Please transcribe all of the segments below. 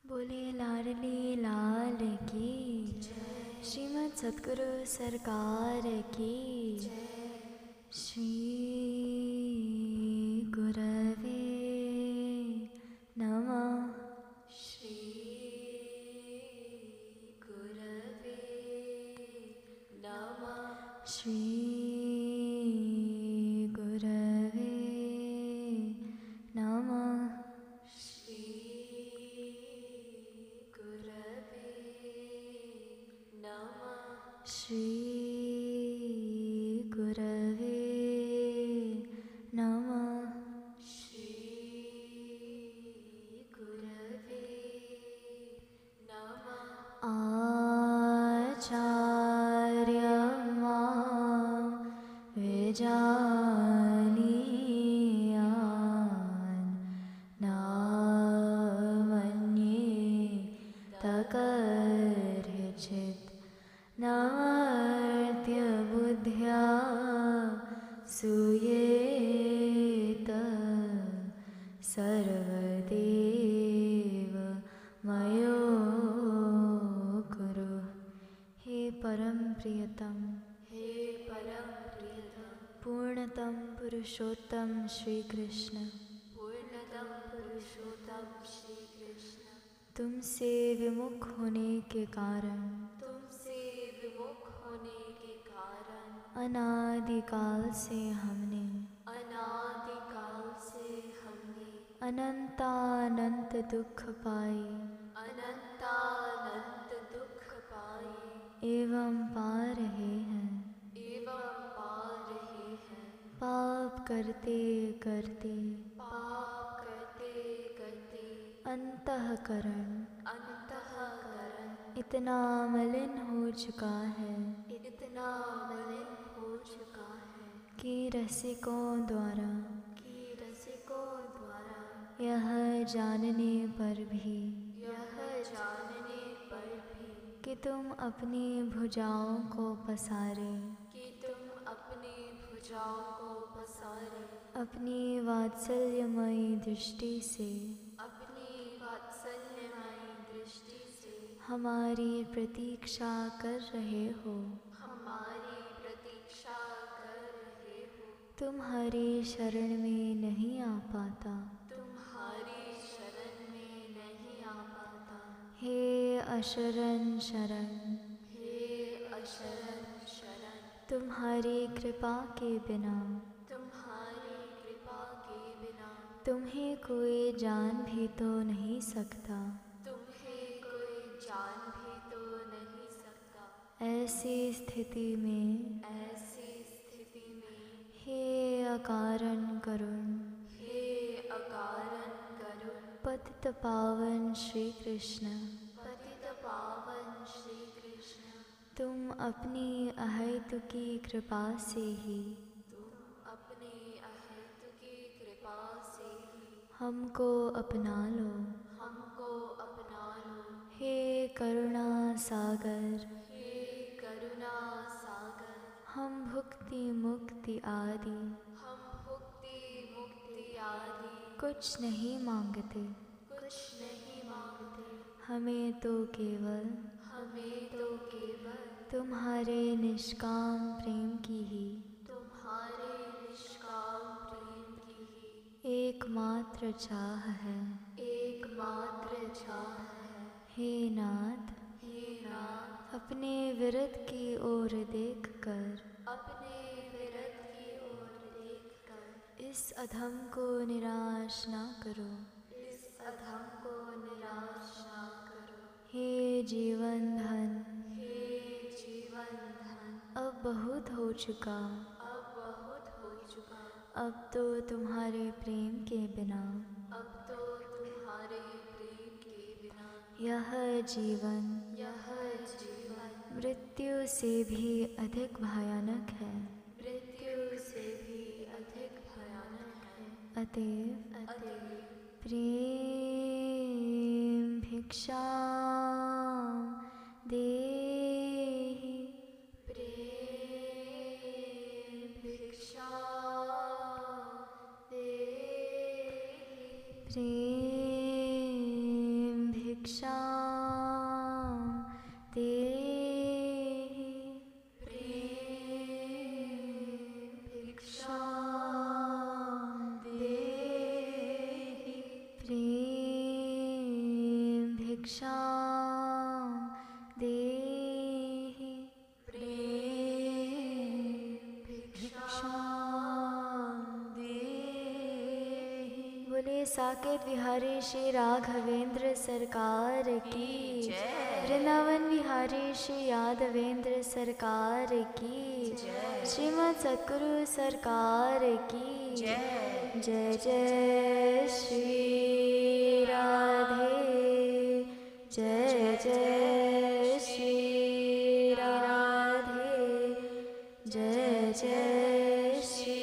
बोले लाडली लाल की श्रीमद् सद्गुरु सरकार की श्री गुरवे नमः। श्री गुरवे नमः। श्री गुरवे नमः। श्री गुरवे नमः। श्री गुरवे नमः। आचार्य मां विजानीयान् नामन्ये तकर्हिचित् नार्त्य बुद्ध्या सूयेत सर्वदेव मयो गुरु। हे परम प्रियतम, हे परम प्रियतम पूर्णतम पुरुषोत्तम श्री कृष्ण, पूर्णतम पुरुषोत्तम श्री कृष्ण, तुमसे विमुख होने के कारण, अनादिकाल से हमने अनंतानंत दुख पाए, एवं पा रहे हैं, पाप करते करते अंतःकरण इतना मलिन हो चुका है कि रसिकों द्वारा यह जानने पर भी कि तुम अपनी भुजाओं को पसारे, अपनी वात्सल्यमयी दृष्टि से हमारी प्रतीक्षा कर रहे हो। तुम्हारी शरण में नहीं आ पाता, हे अशरण शरण, तुम्हारी कृपा के बिना तुम्हें कोई जान भी तो नहीं सकता। ऐसी स्थिति में हे अकारण करुण, पतित पावन श्री कृष्ण, तुम अपनी अहेतुकी कृपा से ही हमको अपना लो। हे करुणा सागर, हम भुक्ति मुक्ति आदि कुछ नहीं मांगते, हमें तो केवल तुम्हारे निष्काम प्रेम की ही एकमात्र चाह है। हे नाथ, अपने विरत की ओर देखकर इस अधम को निराश ना करो। हे जीवन धन, अब बहुत हो चुका, अब तो तुम्हारे प्रेम के बिना यह जीवन मृत्यु से भी अधिक भयानक है। अतएव प्रेम भिक्षाम देहि, प्रेम भिक्षां देहि प्रेम भिक्षां देहि बोले साकेत विहारी श्री राघवेंद्र सरकार की वृंदावन विहारी श्री यादवेंद्र सरकार की श्रीमद सतगुरु सरकार की जय जय श्री राधे जय जय श्री राधे जय जय Shri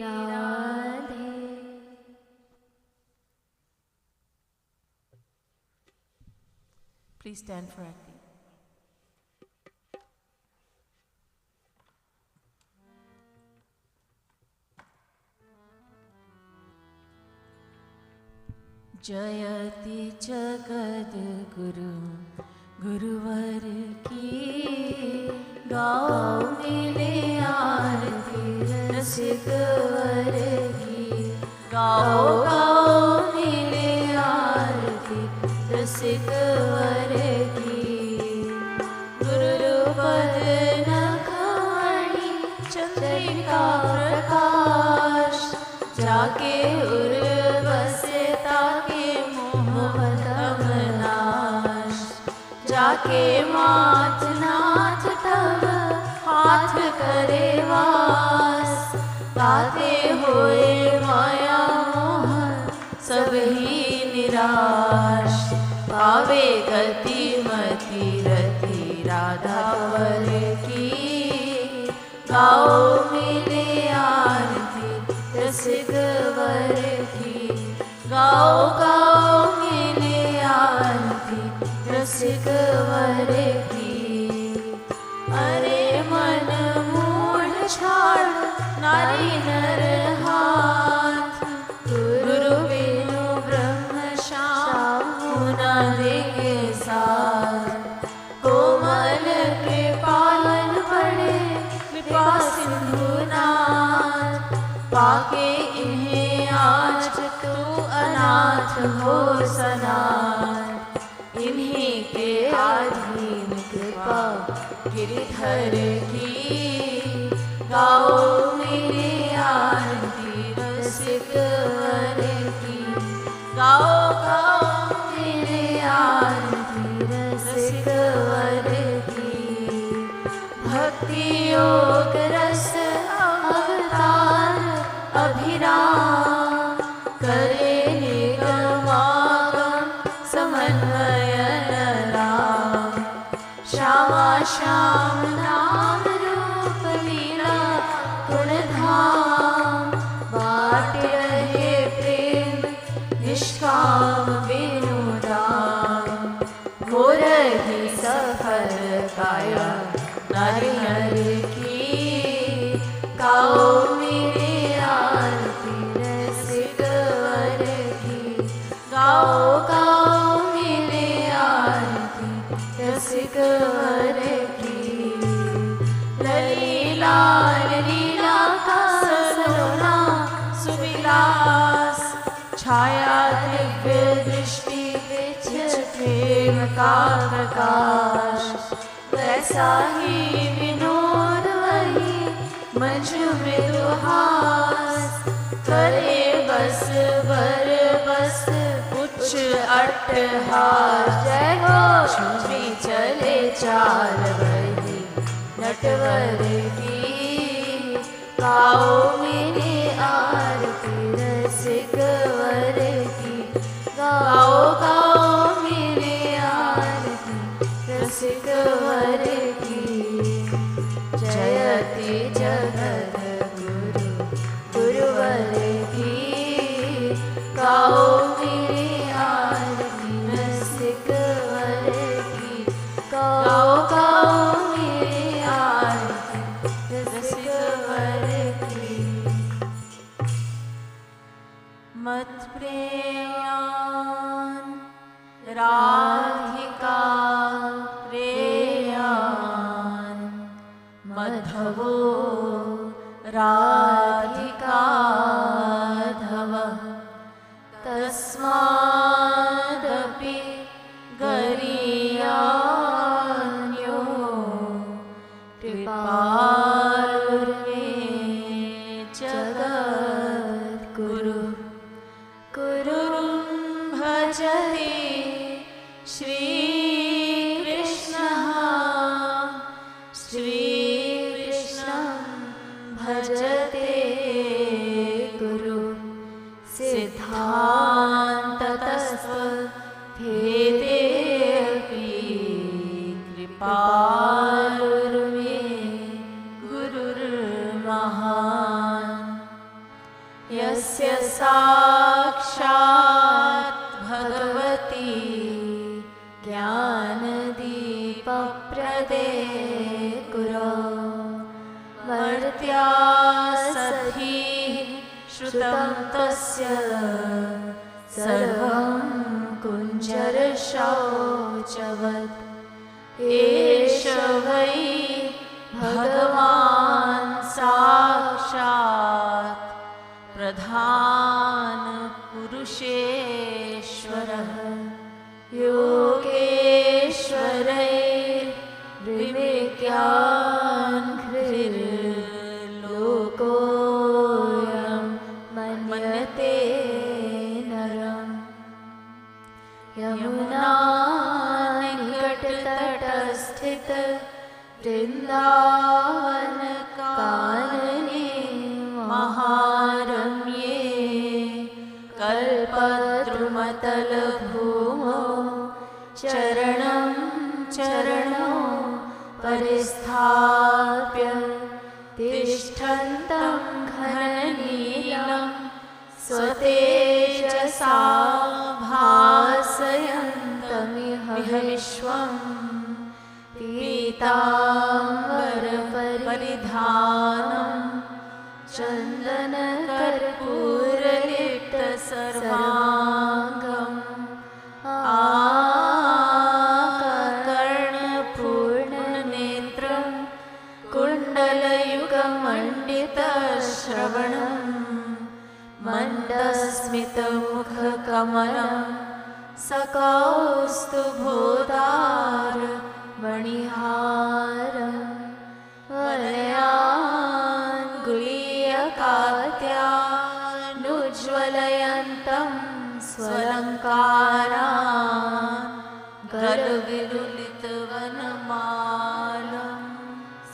Radhe. Please stand for Aarti. जयति जगद गुरु गुरुवर की गाओ मिले आरती रसिक वर की गाओ गाओ मिले आरती रसिक वर की गुरुपद नखमणि चंद्रिका प्रकाश जाके उर बसे ताके मोहतमनाश जाके माथ नाथ तब हाथ करे वास ताते होए माया मोह सब ही निराश पावे गति मति रति राधा वर की गाओ मिले आरती रसिक वर की गाओ गाओ मिले आरती रसिक वर की अरे मन मूढ़ छाड़ नारी नर हाथ गुरु बिनु ब्रह्म श्याम मुना देंगे साथ कोमल के पालन पड़े कृपा सिंधु नाथ पाके इन्हें आज तू अनाथ हो सनाथ इन्हीं के अधीन कृपा गिरिधर की गाओ मेरी आरती रसिक वर की गाओ गाओ मेरी आरती रसिक वर की भक्ति योग रस अवतार अभिराम करे निगमागम समन्वयन राम श्यामा श्याम नाम रूप लीला गुण धाम बाट रहे प्रेम निष्काम बिनु दाम हो रही सफल काया नारी हर की गाओ मेरी आरती रसिक वर की गाओ गाओ मेरी आरती रसिक वर की लली लाल लीला का सलोना सुविलास छाया दिव्य दृष्टि बिच प्रेम का प्रकाश वैसा ही विनोद वही मंच में दुहास करे बस बर बस उच्च अट्टहास जय हो श्री चले चाल वही नटवर की गाओ मेरी आरती रसिक वर की गाओ गाओ मेरी आरती रसिक वर की जयति जगत गुरु गुरुवर की गाओ मेरी आरती रसिक वर की गाओ गाओ मेरी आरती रसिक वर की मतप्रेयान राधिका प्रेयान् मधवो राधिकाधवः तस्मादपि गरीयान्यो कृपालुर्मे जगद्गुरु गुरुं भजते श्रीकृष्णः श्रीकृष्णं भजते गुरु सिद्धान्ततस्त्वभेदेऽपि कृपालुर्मे गुरुर्महान् यस्य साक्षात् भगवती ज्ञानदीपप्रदे गुरो मर्त्या सखीः श्रुतं तस्य सर्वं कुञ्जरशौचवत् एष वै भगवान् साक्षात् प्रधानपुरुषेश्वरः योगेश्वरैर्विवेक्यान्घ्रिर्लोकोऽयं मन्यते नरम् यमुनानिकटतटस्थित वृन्दावनकानने महारम्ये कल्पद्रुमतलभूमौ चरणं चरणौ परिस्थाप्य तिष्ठन्तं घननीलं स्वतेजसा भासयन्तमिह विश्वं पीताम्बरपरिधानं चन्दनकर्पूरलिप्तसर्वाङ्गम् आकर्णपूर्णनेत्रं कुण्डलयुगमण्डितश्रवणं मन्दस्मितमुखकमलं सकौस्तुभोदारमणिहारं वलयाङ्गुलीयकात्यानुज्ज्वलयन्तं स्वलङ्कारान् गलविलुलितवनमालं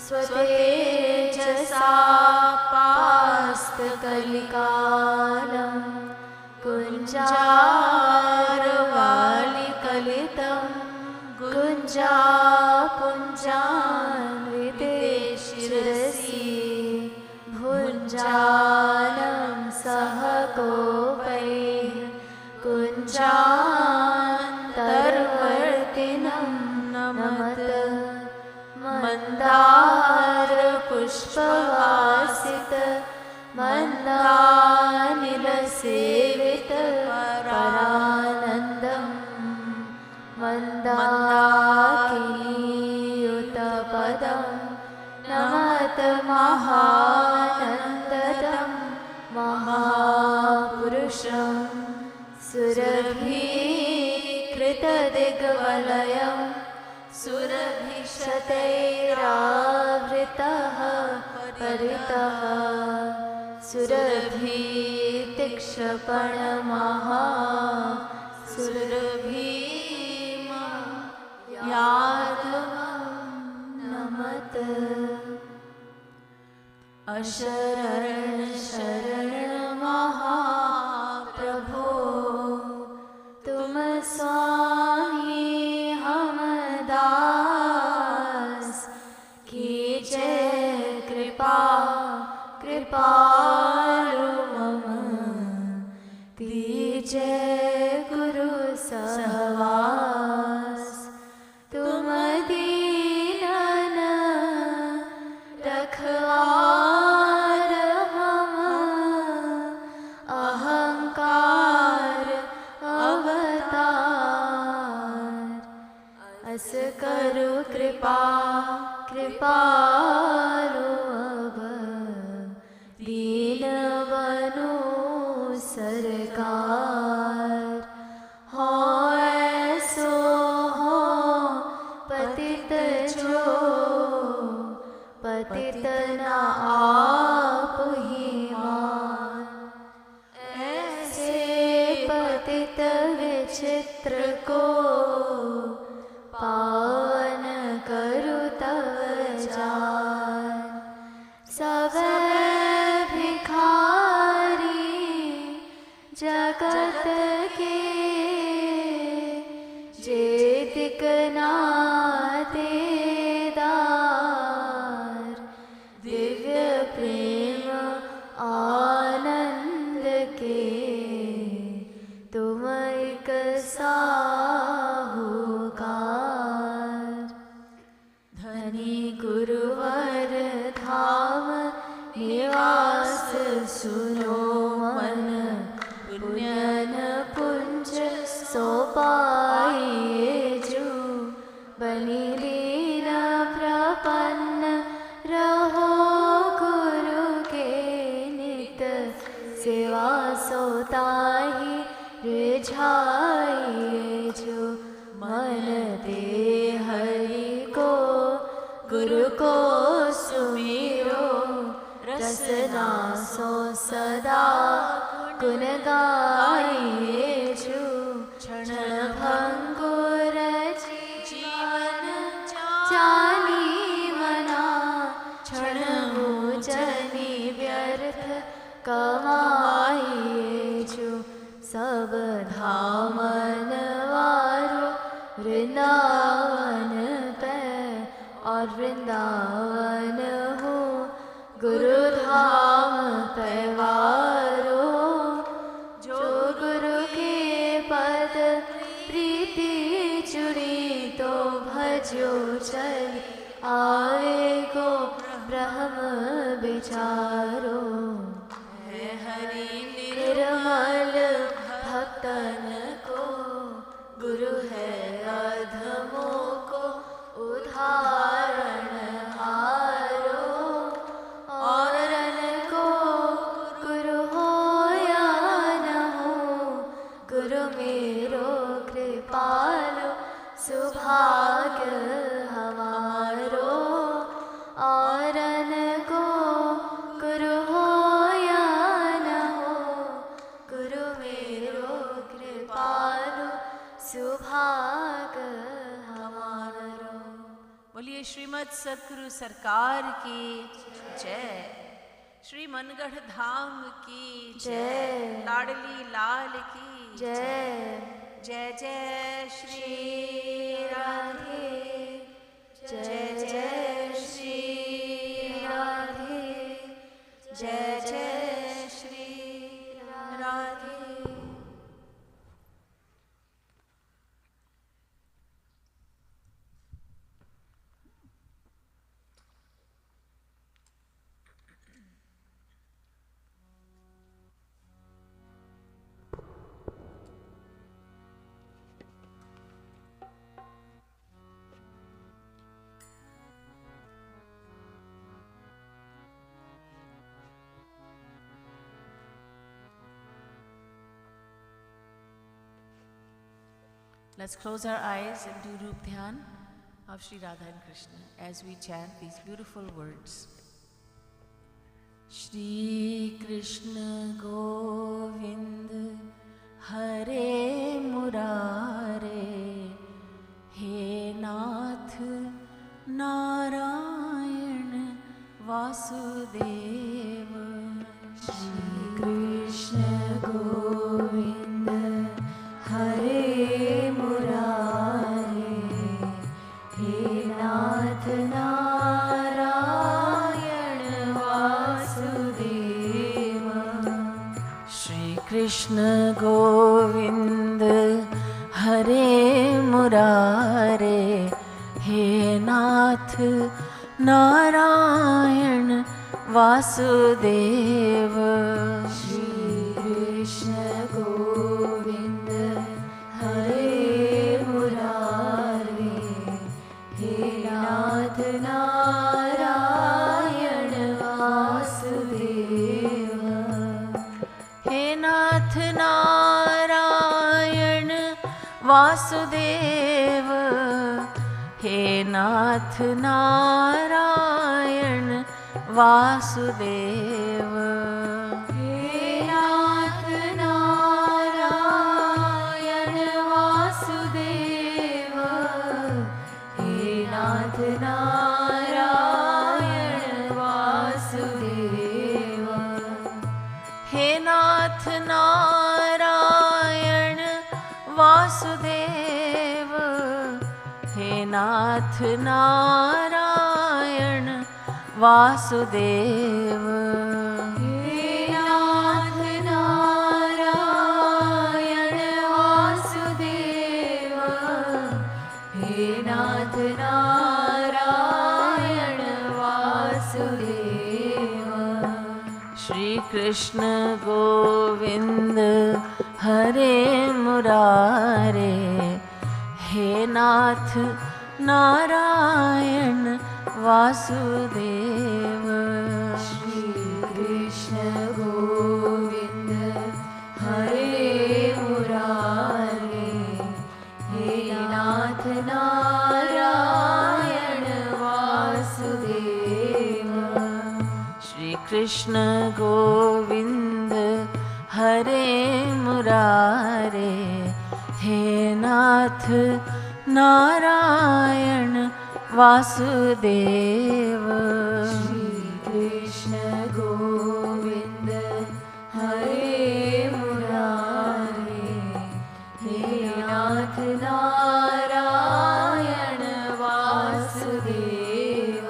स्वतेजसा पास्तकलिकालं कुञ्जारवालिकलितं कुञ्जान्विते शिरसि भुञ्जानं सह गोपैः कुञ्जान्तर्वर्तिनं नमत मन्दारपुष्पवासित मन्दानिलसेवित परानन्दं मन्दाकिनीयुतपदं नमत महानन्ददं महापुरुषं सुरभिकृतदिग्वलयं सुरभिशतैरावृतः परितः सुरभितिक्षपणमहा सुरभीमं यादवं नमत अशरण शरण महाप्रभो तुम स्वामी हम दास कीजय कृपा कृपालु मम दीजय गुरु सहवास तुम दीनन रखवार हम अहंकार अवतार कृपालु अब दीन बनो सरकार। हो ऐसो हो पतित जो पतित न आप ही मान। ऐसे पतित विचित्र को पावन करु तव जान। सब भिखारी जगत के जेतिक नाते दार। दिव्य प्रेम आनंद के तुम एक साहूकार। धनी गुरुवर धाम निवास सुनो मन। पुण्यन पुंज सो पाइए जो। बनी लीन प्रपन्न रहो गुरु के नित। सेवा सोताही रिझाइए जो। मन दे हरि को गुरु को सुमिरो। रसना सो सदा गुण गाइए जो। क्षण भंगुर जीवन जानी मना। क्षण जनी व्यर्थ कमाइए जो। सब धामन वारो वृंदावन पे। और वृंदावन हो गुरु धाम पैवारो। जो गुरु के पद प्रीति जुड़ी तो भजो चल आवे को ब्रह्म विचारो। है हरि निर्मल भक्तन को गुरु है अधमों को उदाहरण हारो। और रन को गुरु हो या न हो गुरु मेरो कृपालु सुभाग्य हमारो। और रन को गुरु हो या न हो गुरु मेरो कृपालु सुभाग्य हमारो। बोलिए श्रीमद सतगुरु सरकार की जय। श्री मनगढ़ धाम की जय। लाडली लाल की जय। जय जय श्री राधे। जय जय श्री राधे। जय जय Shri Radhe. Let's close our eyes and do Roop Dhyan of Shri Radha and Krishna as we chant these beautiful words. Shri Krishna Govind Hare Murare He Nath Narayan Vasudeva. Shri Krishna Govind Hare Murare He Nath Narayan Vasudeva. Shri Krishna Govind Hare Murare He Nath Narayan Vasudeva. Shri Krishna Govind Hare Murare He Nath Narayan नाथ नारायण वासुदेव, हे नाथ नारायण वासुदेव, हे नाथ नारायण वासुदेव, हे नाथ नारायण वासुदेव, हे नाथ नारायण वासुदेव, हे नाथ नारायण वासुदेव, हे नाथ नारायण वासुदेव, हे नाथ नारायण वासुदेव, श्री कृष्ण गोविंद हरे मुरारे, हे नाथ नारायण वासुदेव, श्री कृष्ण गोविंद हरे मुरारे, हे नाथ नारायण वासुदेव, श्री कृष्ण गोविंद हरे मुरारे, हे नाथ नारायण वासुदेव, श्री कृष्ण गोविंद हरे मुरारे, हे नाथ नारायण वासुदेव,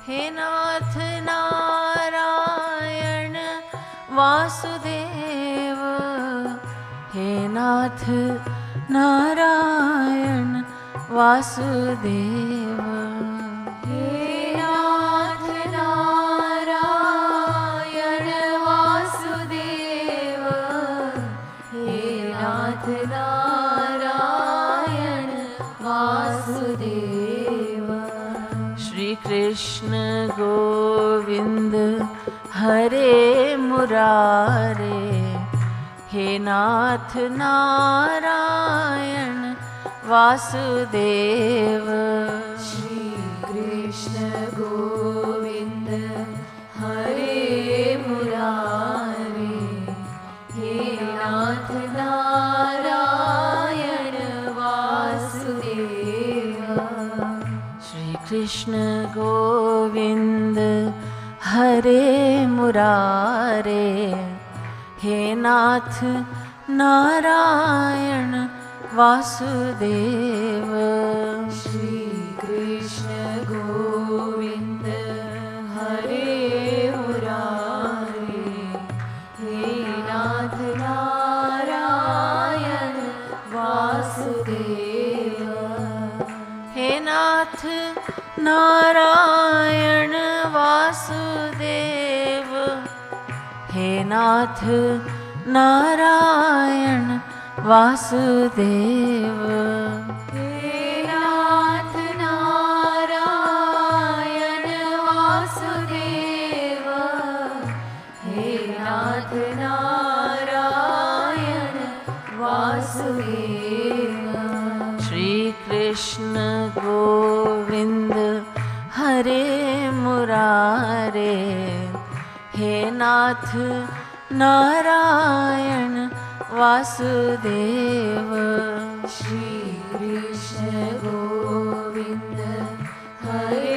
हे नाथ नारायण वासुदेव, हे नाथ नारायण वासुदेव, हे नाथ नारायण वासुदेव, हे नाथ नारायण वासुदेव, श्री कृष्ण गोविंद हरे मुरारे, हे नाथ नारायण वासुदेव, श्री कृष्ण गोविंद हरे मुरारे, हे नाथ नारायण वासुदेव, श्री कृष्ण गोविंद हरे मुरारे, हे नाथ नारायण वासुदेव, श्री कृष्ण गोविंद हरे मुरारे, हे नाथ नारायण वासुदेव, हे नाथ नारायण वासुदेव, हे नाथ नारायण वासुदेव, हे नाथ नारायण वासुदेव, हे नाथ नारायण वासुदेव, श्री कृष्ण गोविंद हरे मुरारे, हे नाथ नारायण वासुदेव, श्री कृष्ण गोविंद हरे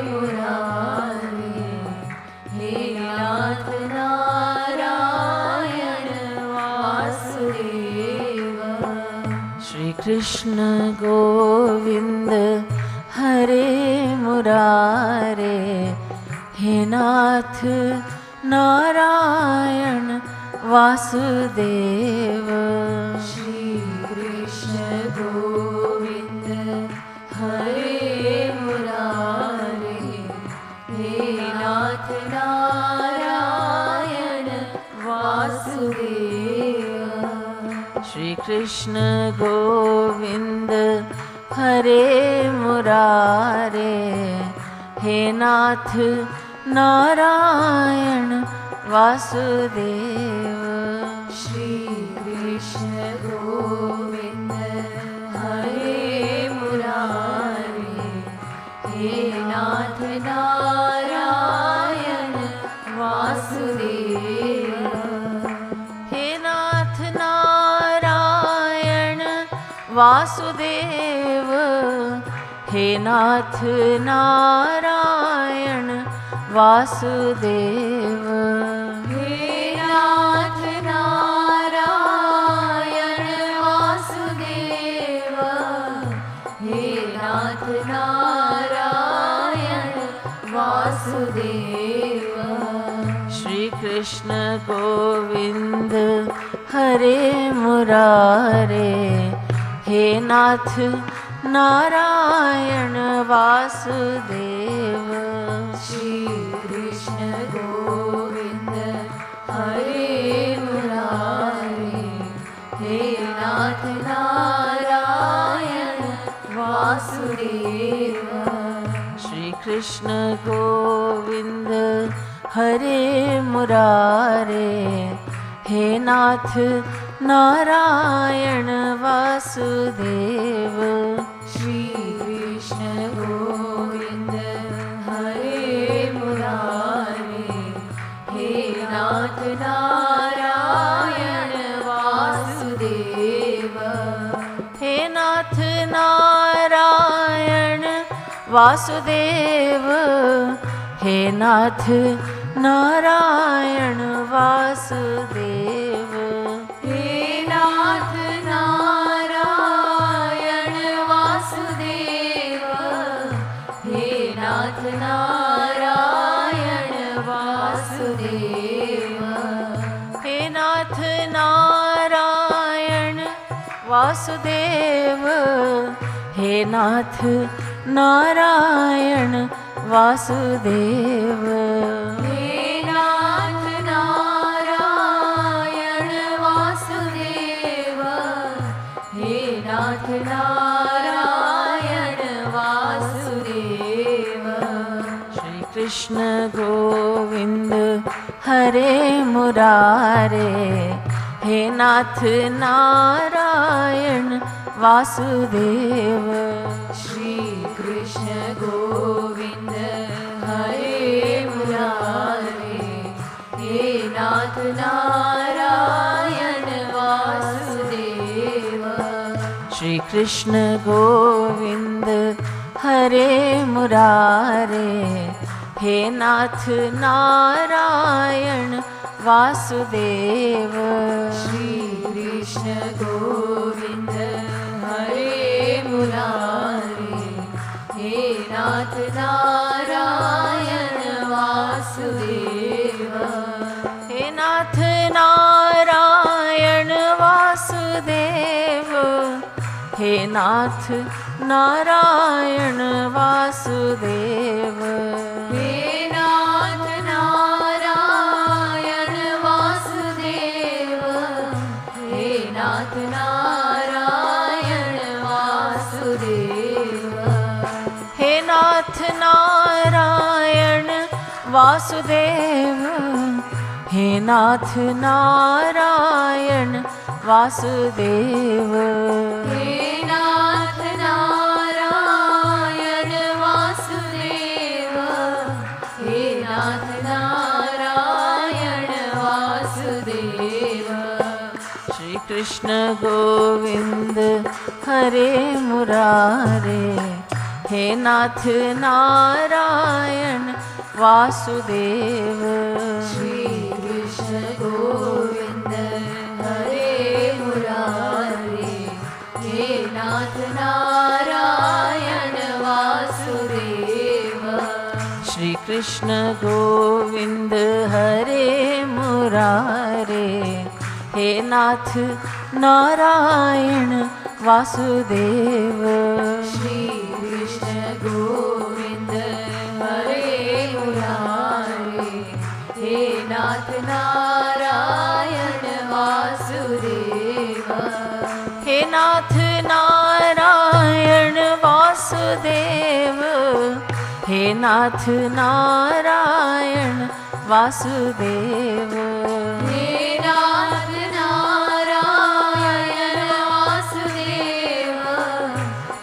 मुरारे, हे नाथ नारायण वासुदेव, श्री कृष्ण गोविंद हरे मुरारे, हे नाथ नारायण वासुदेव, श्री कृष्ण गोविंद हरे मुरारे, हे नाथ नारायण वासुदेव, श्री कृष्ण गोविंद हरे मुरारे, हे नाथ नारायण वासुदेव, वासुदेव, हे नाथ नारायण वासुदेव, हे नाथ नारायण वासुदेव, हे नाथ नारायण वासुदेव। श्री कृष्ण गोविंद हरे मुरारे, हे नाथ नारायण वासुदेव। श्री कृष्ण गोविंद हरे मुरारे, हे नाथ नारायण वासुदेव। श्री कृष्ण गोविंद हरे मुरारे, हे नाथ नारायण वासुदेव। श्री कृष्ण गोविंद हरे मुरारे, हे नाथ नारायण वासुदेव। हे नाथ नारायण वासुदेव, हे नाथ नारायण वासुदेव। हे नाथ नारायण वासुदेव, हे नाथ नारायण वासुदेव। हे नाथ नारायण वासुदेव, हे नाथ नारायण वासुदेव। हे नाथ नारायण वासुदेव, हे नाथ नारायण वासुदेव। श्री कृष्ण गोविंद हरे मुरारे, हे नाथ नारायण वासुदेव। श्री कृष्ण गोविंद हरे मुरारे, हे नाथ नारायण वासुदेव। श्री कृष्ण गोविंद हरे मुरारे, हे नाथ नारायण वासुदेव। श्री कृष्ण गोविंद हरे मुरारे, हे नाथ नारायण वासुदेव। हे नाथ नारायण वासुदेव, हे नाथ नारायण वासुदेव। हे नाथ नारायण वासुदेव, हे नाथ नारायण वासुदेव। हे नाथ नारायण वासुदेव, हे नाथ नारायण वासुदेव। हे नाथ नारायण वासुदेव, हे नाथ नारायण वासुदेव। श्री कृष्ण गोविंद हरे मुरारे, हे नाथ नारायण वासुदेव। श्री कृष्ण गोविंद हरे मुरारे, हे नाथ नारायण वासुदेव। श्री कृष्ण गोविंद हरे मुरारे, हे नाथ नारायण वासुदेव। श्री कृष्ण गोविंद हरे मुरारे, हे नाथ नारायण वासुदेव। हे नाथ नारायण वासुदेव, हे नाथ नारायण वासुदेव। हे नाथ नारायण वासुदेव,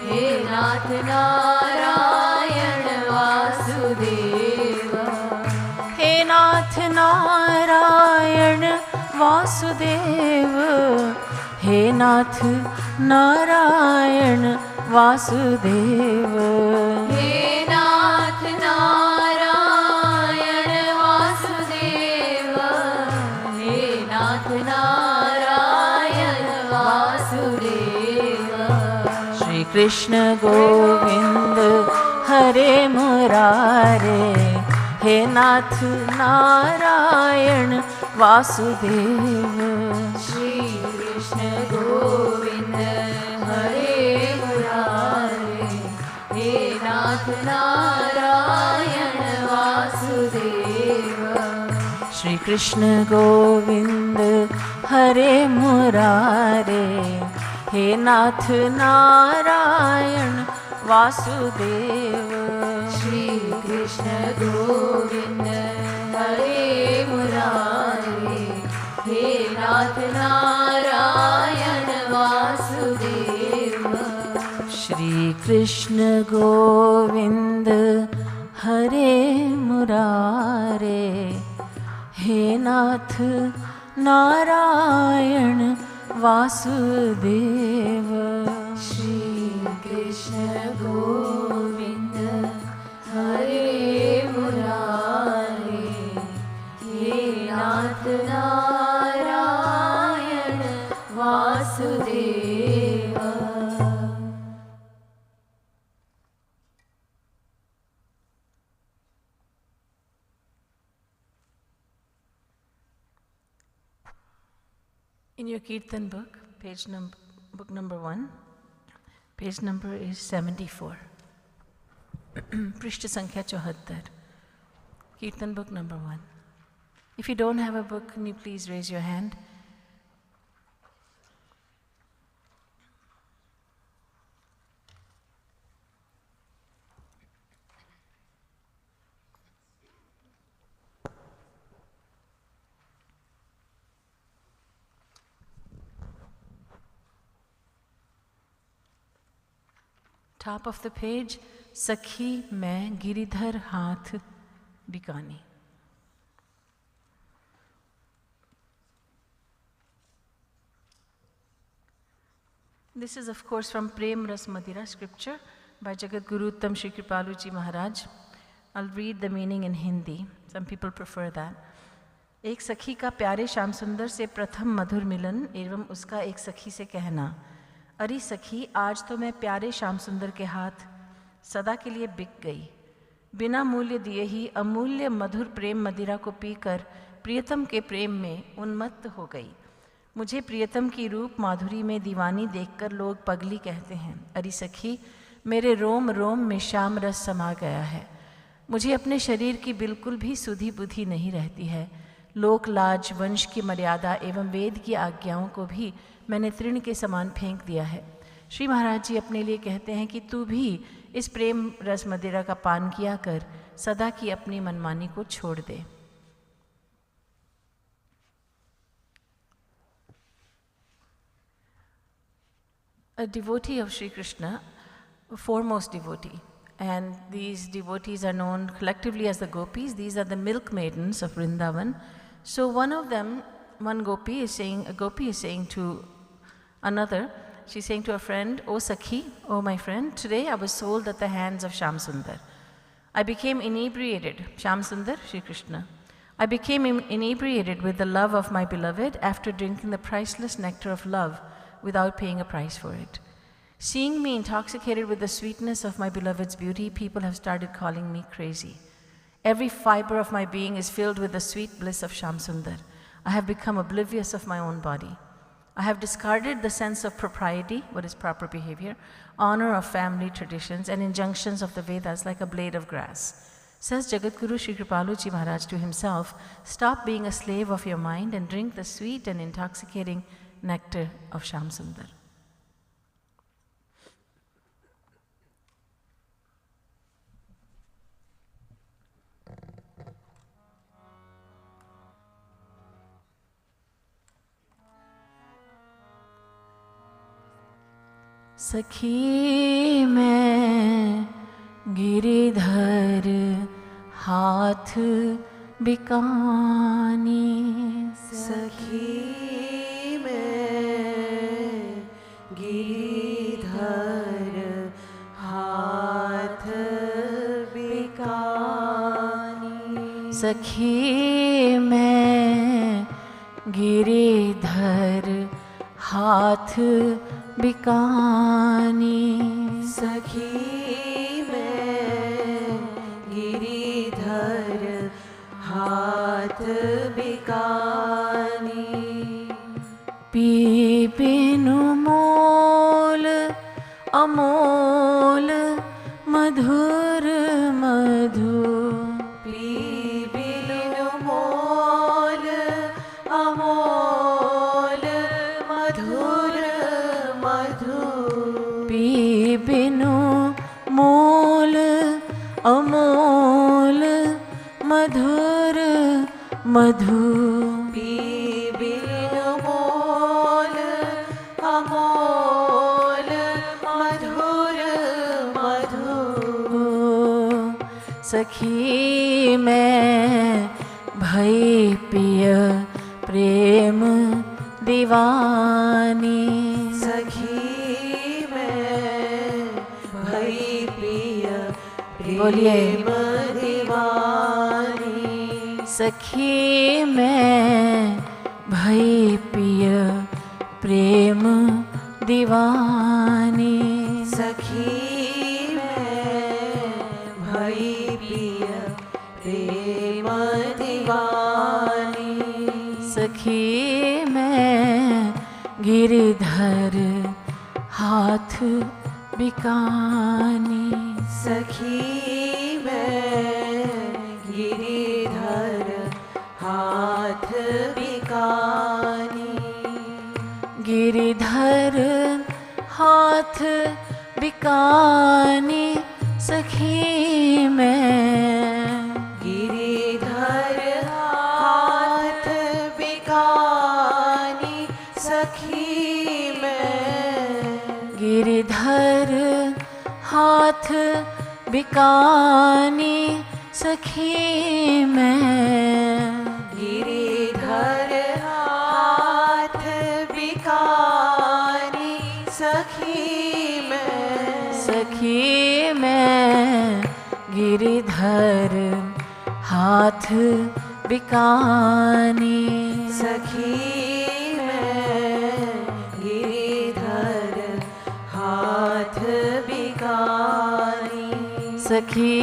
हे नाथ नारायण वासुदेव। हे नाथ नारायण वासुदेव, वासुदेव, हे नाथ नारायण वासुदेव, हे नाथ नारायण वासुदेव, हे नाथ नारायण वासुदेव। श्री कृष्ण गोविंद हरे मुरारे, हे नाथ नारायण वासुदेव, श्री कृष्ण गोविंद हरे मुरारे, हे नाथ नारायण वासुदेव। श्री कृष्ण गोविंद हरे मुरारे, हे नाथ नारायण वासुदेव, श्री कृष्ण गोविंद हरे मुरारे, हे नाथ नारायण वासुदेव। श्री कृष्ण गोविंद हरे मुरारे, हे नाथ नारायण वासुदेव, श्री कृष्ण गोविंद हरे मुरारे, हे नाथ Narayan Vasudev. In your Kirtan book, book number 1, page number is 74. Prishta Sankhya 74. Kirtan book number 1. If you don't have a book, can you please raise your hand? Top of the page, Sakhi मैं गिरिधर हाथ बिकानी. This is of course from Prem Ras Madira scripture by Jagat Guru Uttam Shri Kripalu Ji Maharaj. I'll read the meaning in Hindi. Some people prefer that. एक सखी का प्यारे श्याम सुंदर से प्रथम मधुर मिलन एवं उसका एक सखी से कहना, अरे सखी आज तो मैं प्यारे श्याम सुंदर के हाथ सदा के लिए बिक गई। बिना मूल्य दिए ही अमूल्य मधुर प्रेम मदिरा को पीकर प्रियतम के प्रेम में उन्मत्त हो गई। मुझे प्रियतम की रूप माधुरी में दीवानी देखकर लोग पगली कहते हैं। अरे सखी मेरे रोम रोम में श्याम रस समा गया है। मुझे अपने शरीर की बिल्कुल भी सुधि बुद्धि नहीं रहती है। लोक लाज, वंश की मर्यादा एवं वेद की आज्ञाओं को भी मैंने तृण के समान फेंक दिया है। श्री महाराज जी अपने लिए कहते हैं कि तू भी इस प्रेम रस मदिरा का पान किया कर, सदा की अपनी मनमानी को छोड़ दे। A devotee of Shri Krishna, a foremost devotee, and these devotees are known collectively as the gopis. These are the milk maidens of Vrindavan. So one of them, a gopi is saying to another, she's saying to a friend, "O Sakhi, O my friend, today I was sold at the hands of Shyam Sundar. I became inebriated," Shyam Sundar, Shri Krishna. "I became inebriated with the love of my beloved after drinking the priceless nectar of love without paying a price for it. Seeing me intoxicated with the sweetness of my beloved's beauty, people have started calling me crazy. Every fiber of my being is filled with the sweet bliss of Shyam Sundar. I have become oblivious of my own body. I have discarded the sense of propriety, what is proper behavior, honor of family traditions, and injunctions of the Vedas like a blade of grass." Says Jagadguru Shri Kripalu Ji Maharaj to himself, "Stop being a slave of your mind and drink the sweet and intoxicating nectar of Shyam Sundar." सखी मैं गिरिधर हाथ बिकानी, सखी सखी मैं गिरिधर हाथ बिकानी, सखी मैं गिरिधर हाथ बिकानी। पी बिनु मोल अमोल मधुर मधु, पी बिनु मोल अमोल मधुर मधु, पी बिनु मोल अमोल मधुर मधु, पी बिनु मोल अमोल मधुर मधु। सखी मैं भई पिय प्रेम दीवानी, सखी मैं भई पिय बोलिए। प्रेम दीवानी। सखी मैं भई पिय प्रेम दीवानी, सखी मैं भई पिय प्रेम दीवानी। सखी मैं गिरिधर हाथ बिकानी, सखी मैं गिरिधर हाथ बिकानी। गिरिधर हाथ बिकानी, सखी मैं गिरिधर हाथ बिकानी, सखी मैं गिरिधर हाथ बिकानी, सखी मैं गिरिधर हाथ बिकानी, सखी मैं सखी मैं गिरिधर हाथ बिकानी, सखी मैं गिरिधर हाथ बिकानी। सखी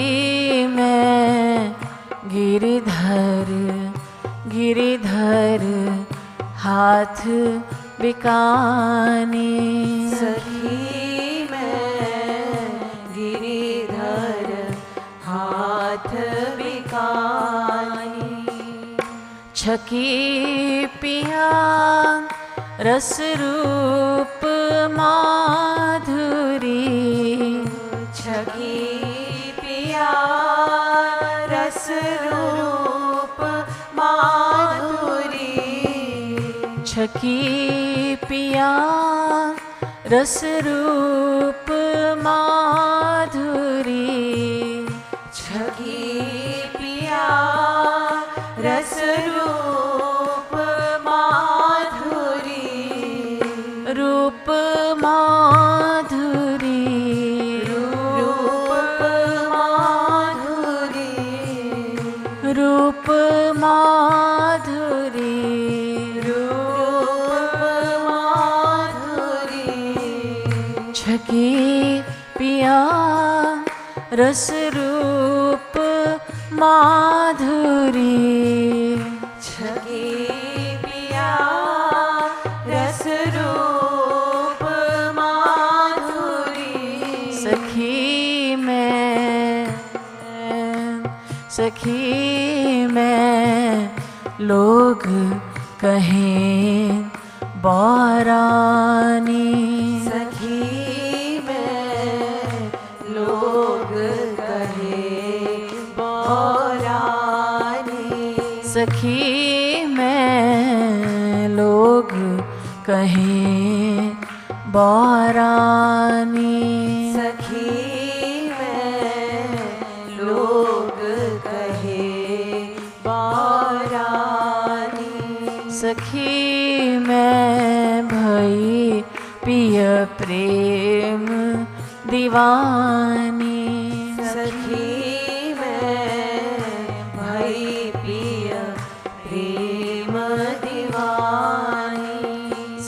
मैं गिरिधर गिरिधर हाथ बिकानी, सखी मैं गिरिधर हाथ बिकानी। छकी पिया रस रूप माधुरी, छकी पिया रस रूप माधुरी, छकी पिया रस रूप माधुरी, छकी पिया रस रूप माधुरी, रूप माधुरी, रूप माधुरी, रूप माधुरी, रूप माधुरी, छकी पिया रस रूप माधुरी, छकी पिया रस रूप माधुरी। सखी मैं लोग कहें बारानी, सखी में लोग कहे बौरानी, सखी मैं लोग कहें बारानी, सखी में लोग कहे बौरानी। सखी मैं भई पिय प्रेम दीवानी, सखी में भई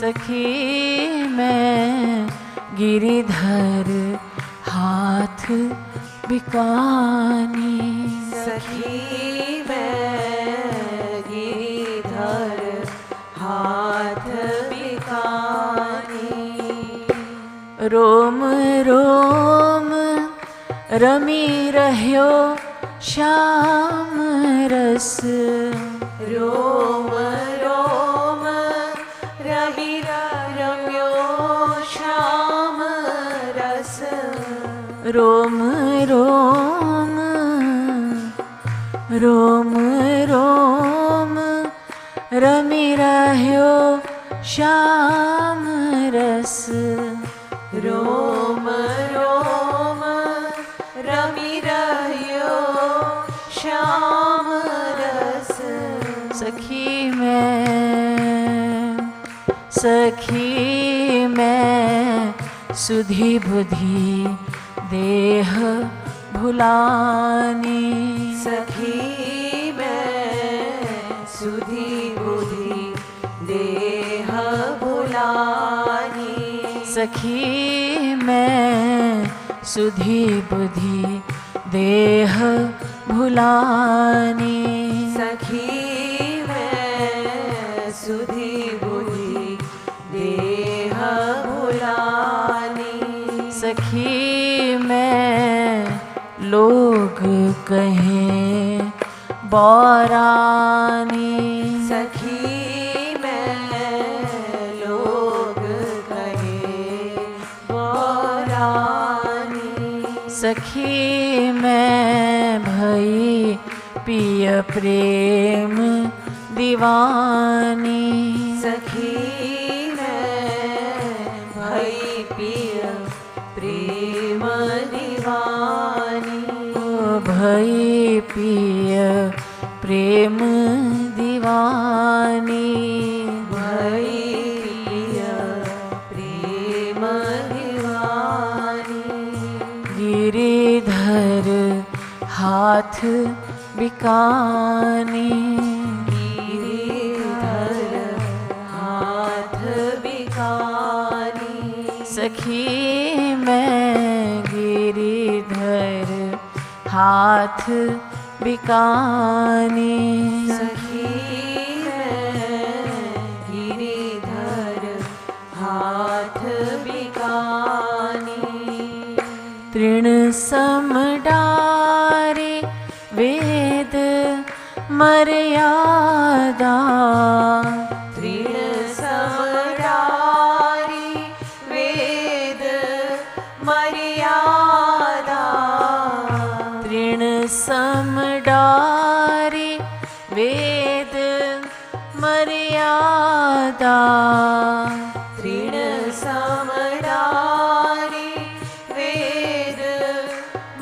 सखी मैं गिरिधर हाथ बिकानी। सखी मैं गिरिधर हाथ बिकानी। रोम रोम रमी रह्यो श्याम रस। रोम रोम रही रम्यो श्याम रस। रोम रोम रोम रोम रमी रह्यो श्याम रस। रोम रोम रमी रह्यो श्याम रस। सखी मैं सुधि बुद्धि देह भुलानी। सखी मैं सुधि बुद्धि देह भुलानी। सखी मैं सुधि बुद्धि देह भुलानी। सखी मैं सुधि बुद्धि देह भुलानी। सखी मैं लोग कहें बौरानी। सखी मैं लोग कहे बौरानी। सखी मैं भई पिय प्रेम दीवानी। सखी मैं भई पिय प्रेम दीवानी। भई पिय प्रेम दीवानी। भई पिय प्रेम दीवानी। गिरिधर हाथ बिकानी। गिरिधर हाथ बिकानी। सखी मैं गिरिधर हाथ बिकानी। सखी मैं गिरिधर हाथ बिकानी। तृण समडारे वेद मर्यादा। तृण समडारी वेद मर्यादा। तृण समडारे वेद मर्यादा। तृण समडारी वेद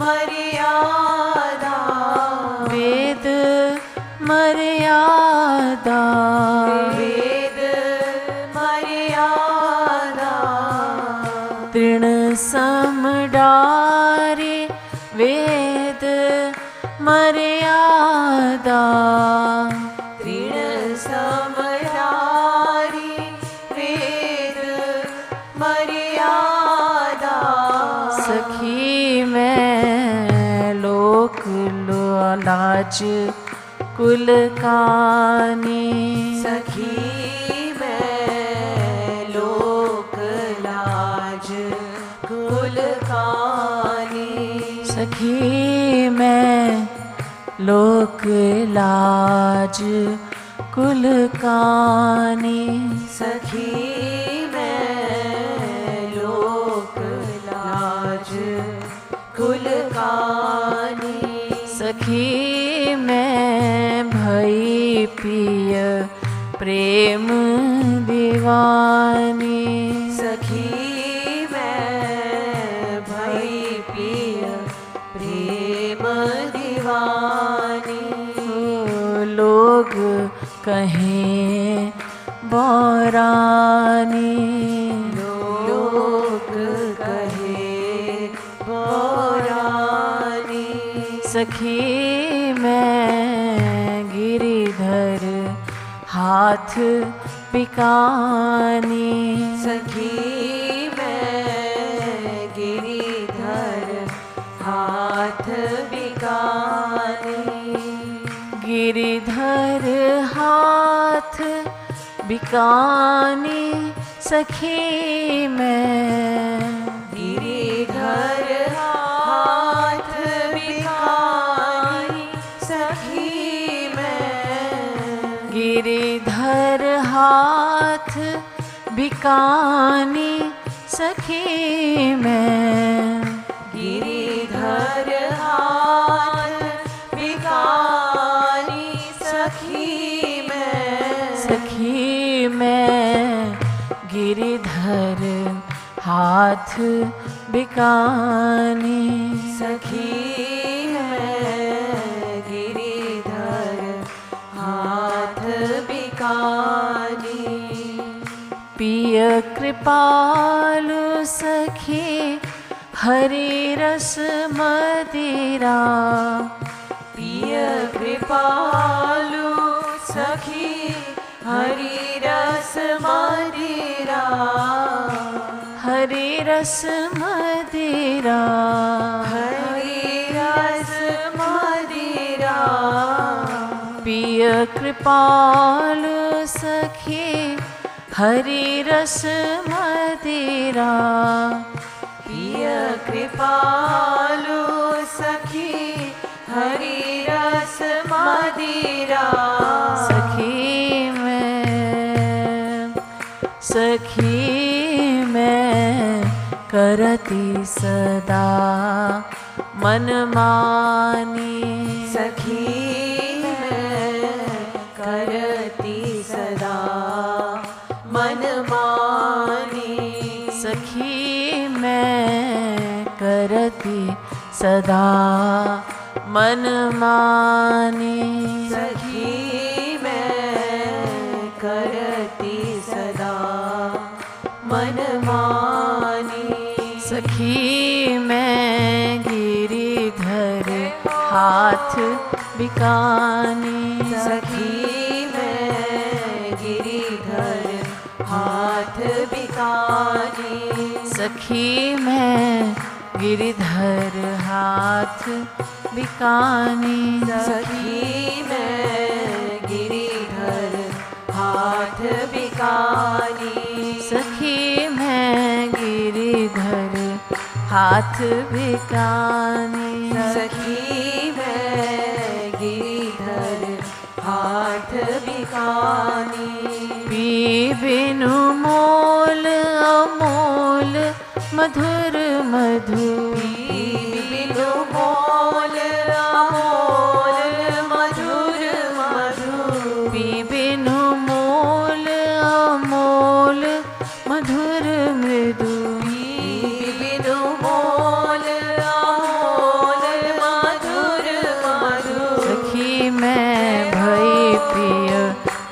मर्यादा। वेद मर्यादा। वेद मर्यादा। तृण समडारे वेद मर्यादा। तृण समडारी वेद मर्यादा। सखी मैं लोक लाज कुल कानी। सखी मैं लोक लाज कुल कानी। सखी मैं लोक लाज कुल कानी। सखी मैं लोक लाज कुल कानी। सखी मैं भई पिय प्रेम दीवानी। सखी मैं भई पिय प्रेम दीवानी। लोग कहें बौरानी। लोग कहे बौरानी। सखी मैं गिरिधर हाथ बिकानी। सखी मैं गिरिधर हाथ बिकानी। गिरिधर हाथ बिकानी सखी मैं। गिरिधर हाथ बिकानी सखी मैं। गिरिधर हाथ बिकानी सखी मैं। गिरिधर हाथ बिकानी सखी मैं। सखी मैं गिरिधर हाथ बिकानी। सखी मैं गिरिधर हाथ बिकानी। पिय कृपालु सखी हरि रस मदिरा। पिय कृपालु सखी हरि रस मदिरा। हरि रस मदिरा। हरि रस मदिरा। पिय कृपालु सखी हरि रस मदिरा। पिय कृपालु सखी हरि रस मदिरा। सखी मैं करती सदा मनमानी। सखी मैं करती सदा मनमानी। सखी मैं करती सदा मनमानी। सखी मैं करती सदा मनमानी। सखी मैं गिरिधर हाथ बिकानी। सखी मैं गिरिधर हाथ बिकानी। सखी मैं गिरिधर हाथ बिकानी। सखी मैं गिरिधर हाथ बिकानी। सखी मैं गिरिधर हाथ बिकानी। सखी मैं गिरिधर हाथ बिकानी। पी बिनु मोल अमोल मधुर मधु। पी बिनु मोल अमोल मधुर मधु। पी बिनु मोल अमोल मधुर मृदु। पी बिनु मोल अमोल मधुर मधु। सखी मैं भई पिय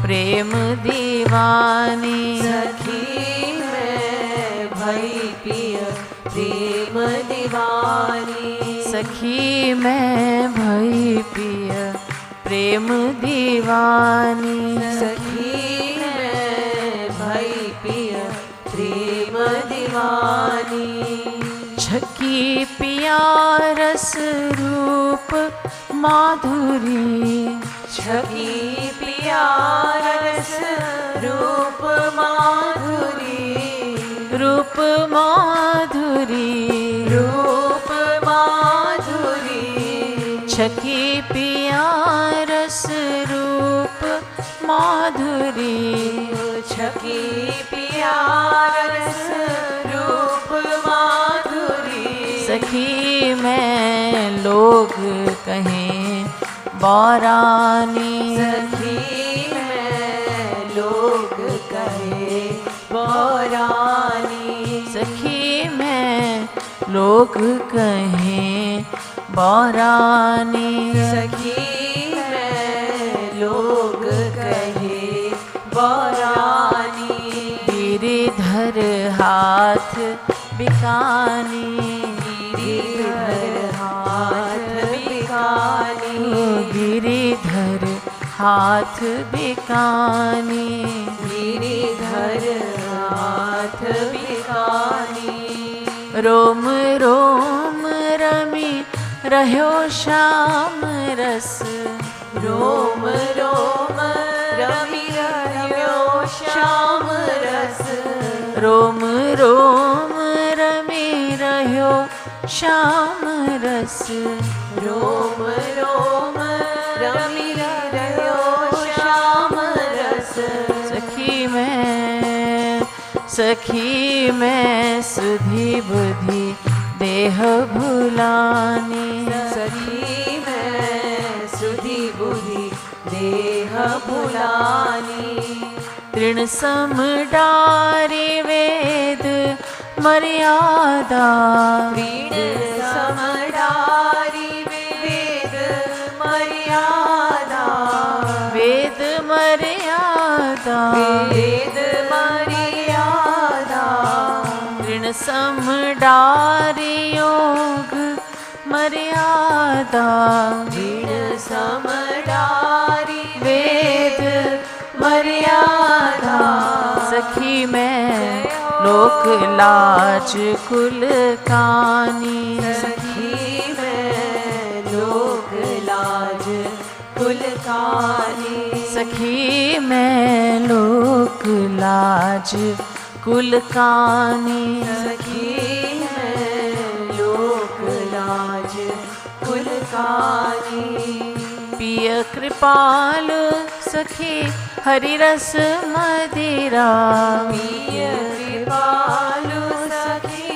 प्रेम दीवानी। सखी मैं भई पिय प्रेम दीवानी। सखी मैं भई पिय प्रेम दीवानी। सखी मैं भई पिय प्रेम दीवानी। छकी पिया रस रूप माधुरी। छकी पिया रस रूप माधुरी। रूप माधुरी। रूप माधुरी। छकी पिया रस रूप माधुरी। छकी पिया रस रूप माधुरी। सखी मैं लोग कहें बौरानी। सखी मैं लोग कहे बौरानी। सखी मैं लोग कहें बौरानी। सखी मैं लोग कहे बौरानी। गिरिधर हाथ बिकानी। गिरिधर हाथ बिकानी। गिरिधर हाथ बिकानी। गिरिधर हाथ बिकानी। रोम रोम रमी रह्यो श्याम रस, रोम रोम रमी रह्यो श्याम रस। रोम रोम रमी रह्यो श्याम रस। रोम रोम रमी रह्यो श्याम रस। सखी मैं सुधी बुद्धि देह भुलानी। सखी मैं सुधी बुद्धि देह भुलानी। तृण सम डारी वेद मर्यादा। तृण सम डारी वेद मर्यादा। वेद मर्यादा। वेद मर्यादा। तृण सम डारी योग मर्यादा। तृण सम डारी वेद मर्यादा। सखी मैं लोक लाज कुल कानी। सखी मैं लोक लाज कुल कानी। सखी मैं लोक लाज कुल कानी। सखी मैं लोक लाज कुल कानी। पिय कृपाल सखी हरि रस मदिरा। पिय कृपालु सखी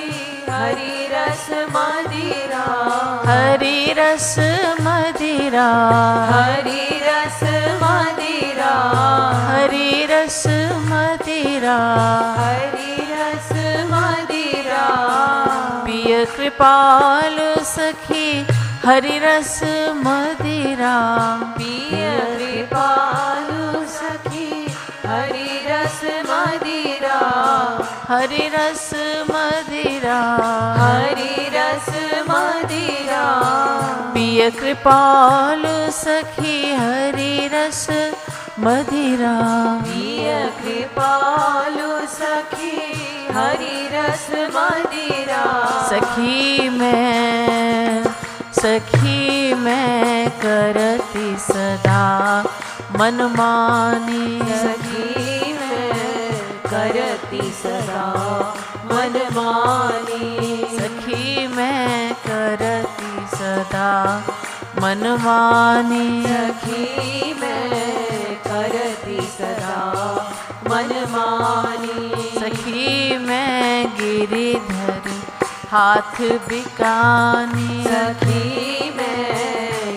हरि रस मदिरा। हरि रस मदिरा। हरि रस मदिरा। हरि रस मदिरा। हरि रस मदिरा। पिय कृपाल सखी हरि रस मदिरा। पिय कृपालु सखी हरि रस मदिरा। हरि रस मदिरा। हरि रस मदिरा। पिय कृपाल सखी हरि रस मदिरा। पिय कृपालु सखी हरि रस मदिरा। सखी मैं करती सदा मनमानी। सखी मैं करती सदा मनमानी। सखी मैं करती सदा मनमानी। सखी मैं करती सदा मनमानी। सखी मैं गिरिधर हाथ बिकानी। सखी मैं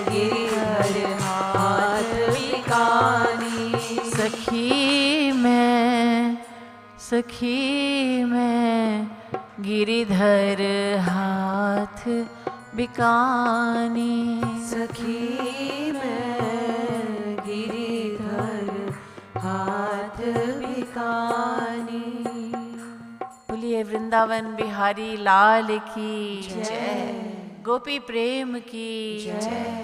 गिरिधर हाथ बिकानी। सखी मैं गिरिधर हाथ बिकानी। सखी मैं गिरिधर हाथ बिकानी। बोलिए वृंदावन बिहारी लाल की जय। गोपी प्रेम की जय।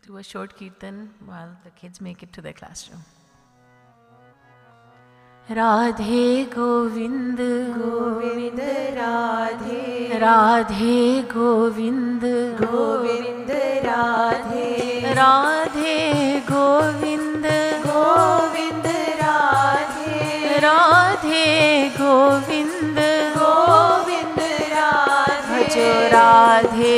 Do a short kirtan while the kids make it to their classroom. Radhe Govind Govind Radhe. Radhe Govind Govind Radhe. Radhe Govind Govind Radhe. Radhe Govind Govind Radhe. भजो राधे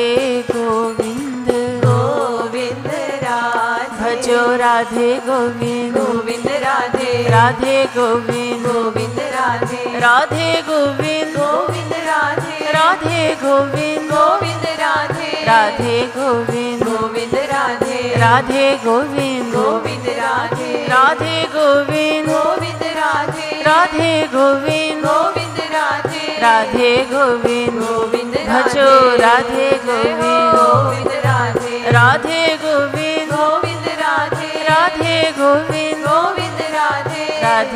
गोविंद गोविंद राधे। भजो राधे गोविंद गोविंद राधे। राधे गोविंद गोविंद राधे। राधे गोविंद गोविंद राधे। राधे गोविंद गोविंद राधे। राधे गोविंद गोविंद राधे। राधे गोविंद गोविंद राधे। राधे गोविंद गोविंद राधे। राधे गोविंद गोविंद राधे। राधे गोविंद गोविंद भजो Radhe Govind Govind Radhe. Radhe Govind Govind Radhe. Radhe Govind Govind Radhe. Radhe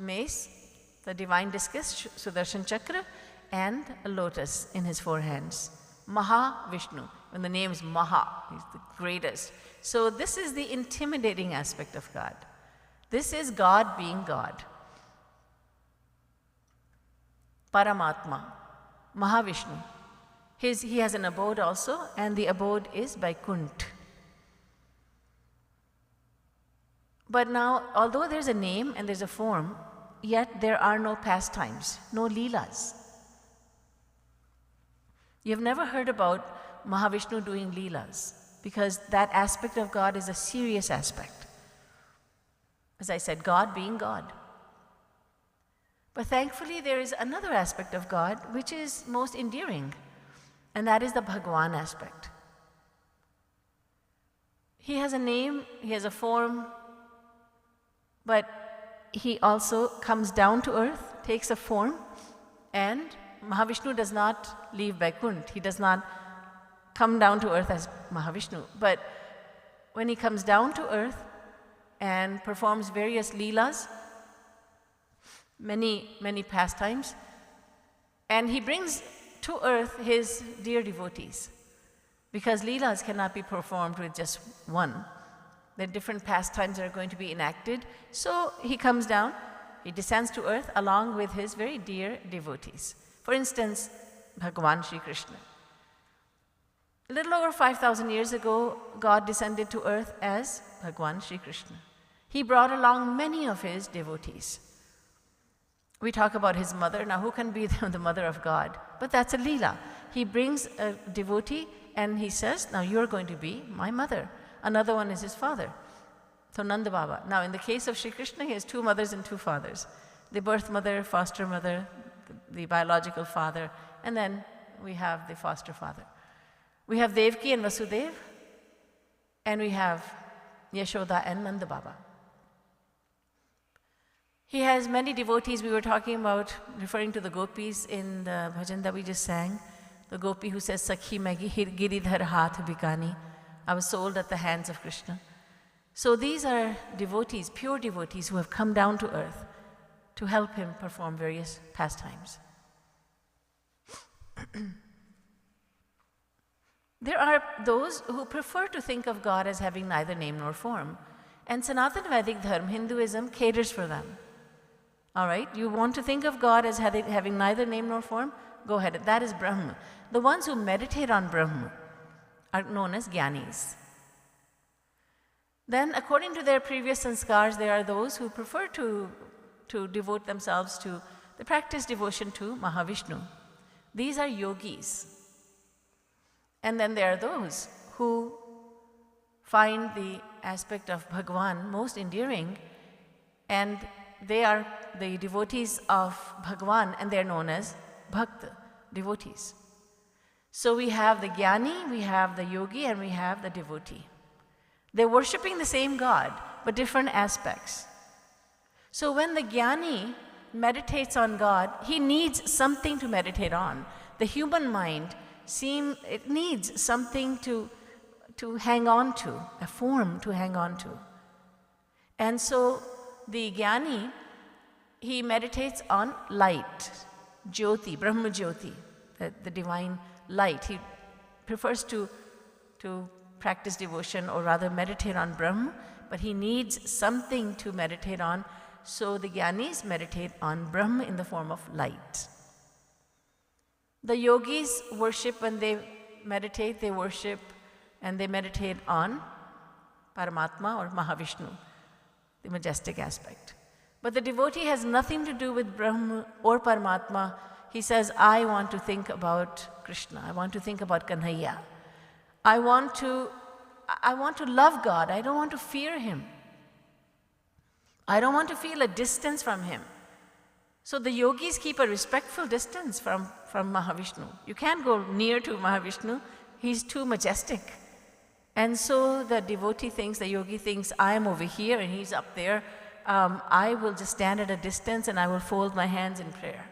the mace, the divine discus, Sudarshan Chakra, and a lotus in his four hands. Mahavishnu, and the name is Maha, he's the greatest. So this is the intimidating aspect of God. This is God being God. Paramatma, Mahavishnu. He has an abode also, and the abode is Vaikuntha. But now, although there's a name and there's a form, yet there are no pastimes, no leelas. You've never heard about Mahavishnu doing leelas, because that aspect of God is a serious aspect. As I said, God being God. But thankfully, there is another aspect of God which is most endearing, and that is the Bhagwan aspect. He has a name, he has a form, but he also comes down to earth, takes a form, and Mahavishnu does not leave Vaikuntha. He does not come down to earth as Mahavishnu. But when he comes down to earth and performs various leelas, many pastimes, and he brings to earth his dear devotees, because leelas cannot be performed with just one. The different pastimes are going to be enacted. So he comes down, he descends to earth along with his very dear devotees. For instance, Bhagavan Shri Krishna. A little over 5,000 years ago, God descended to earth as Bhagavan Shri Krishna. He brought along many of his devotees. We talk about his mother. Now, who can be the mother of God? But that's a leela. He brings a devotee and he says, now you're going to be my mother. Another one is his father. So Nanda Baba. Now, in the case of Shri Krishna, he has two mothers and two fathers. The birth mother, foster mother, the biological father, and then we have the foster father. We have Devki and Vasudev, and we have Yashoda and Nanda Baba. He has many devotees. We were talking about, referring to the gopis in the bhajan that we just sang. The gopi who says, Sakhi mein Giridhar haath Bikani. I was sold at the hands of Krishna. So these are devotees, pure devotees, who have come down to earth to help him perform various pastimes. There are those who prefer to think of God as having neither name nor form. And Sanatana Vedic Dharma, Hinduism, caters for them. All right, you want to think of God as having neither name nor form? Go ahead, that is Brahma. The ones who meditate on Brahma are known as Gyanis. Then, according to their previous sanskars, there are those who prefer to devote themselves to the practice devotion to Mahavishnu. These are yogis. And then there are those who find the aspect of Bhagwan most endearing, and they are the devotees of Bhagwan, and they're known as Bhakta, devotees. So we have the Jnani, we have the yogi, and we have the devotee. They're worshipping the same God, but different aspects. So when the Jnani meditates on God, he needs something to meditate on. The human mind it needs something to hang on to, a form to hang on to. And so the Jnani, he meditates on light, Jyoti, Brahma Jyoti, the divine light. He prefers to practice devotion, or rather meditate on Brahma, but he needs something to meditate on. So the Jnanis meditate on Brahma in the form of light. The yogis worship, when they meditate, they worship and they meditate on Paramatma or Mahavishnu, the majestic aspect. But the devotee has nothing to do with Brahma or Paramatma. He says, I want to think about Krishna. I want to think about Kanhaiya. I want to love God. I don't want to fear him. I don't want to feel a distance from him. So the yogis keep a respectful distance from Mahavishnu. You can't go near to Mahavishnu. He's too majestic. And so the devotee thinks, the yogi thinks, I am over here and he's up there. I will just stand at a distance and I will fold my hands in prayer.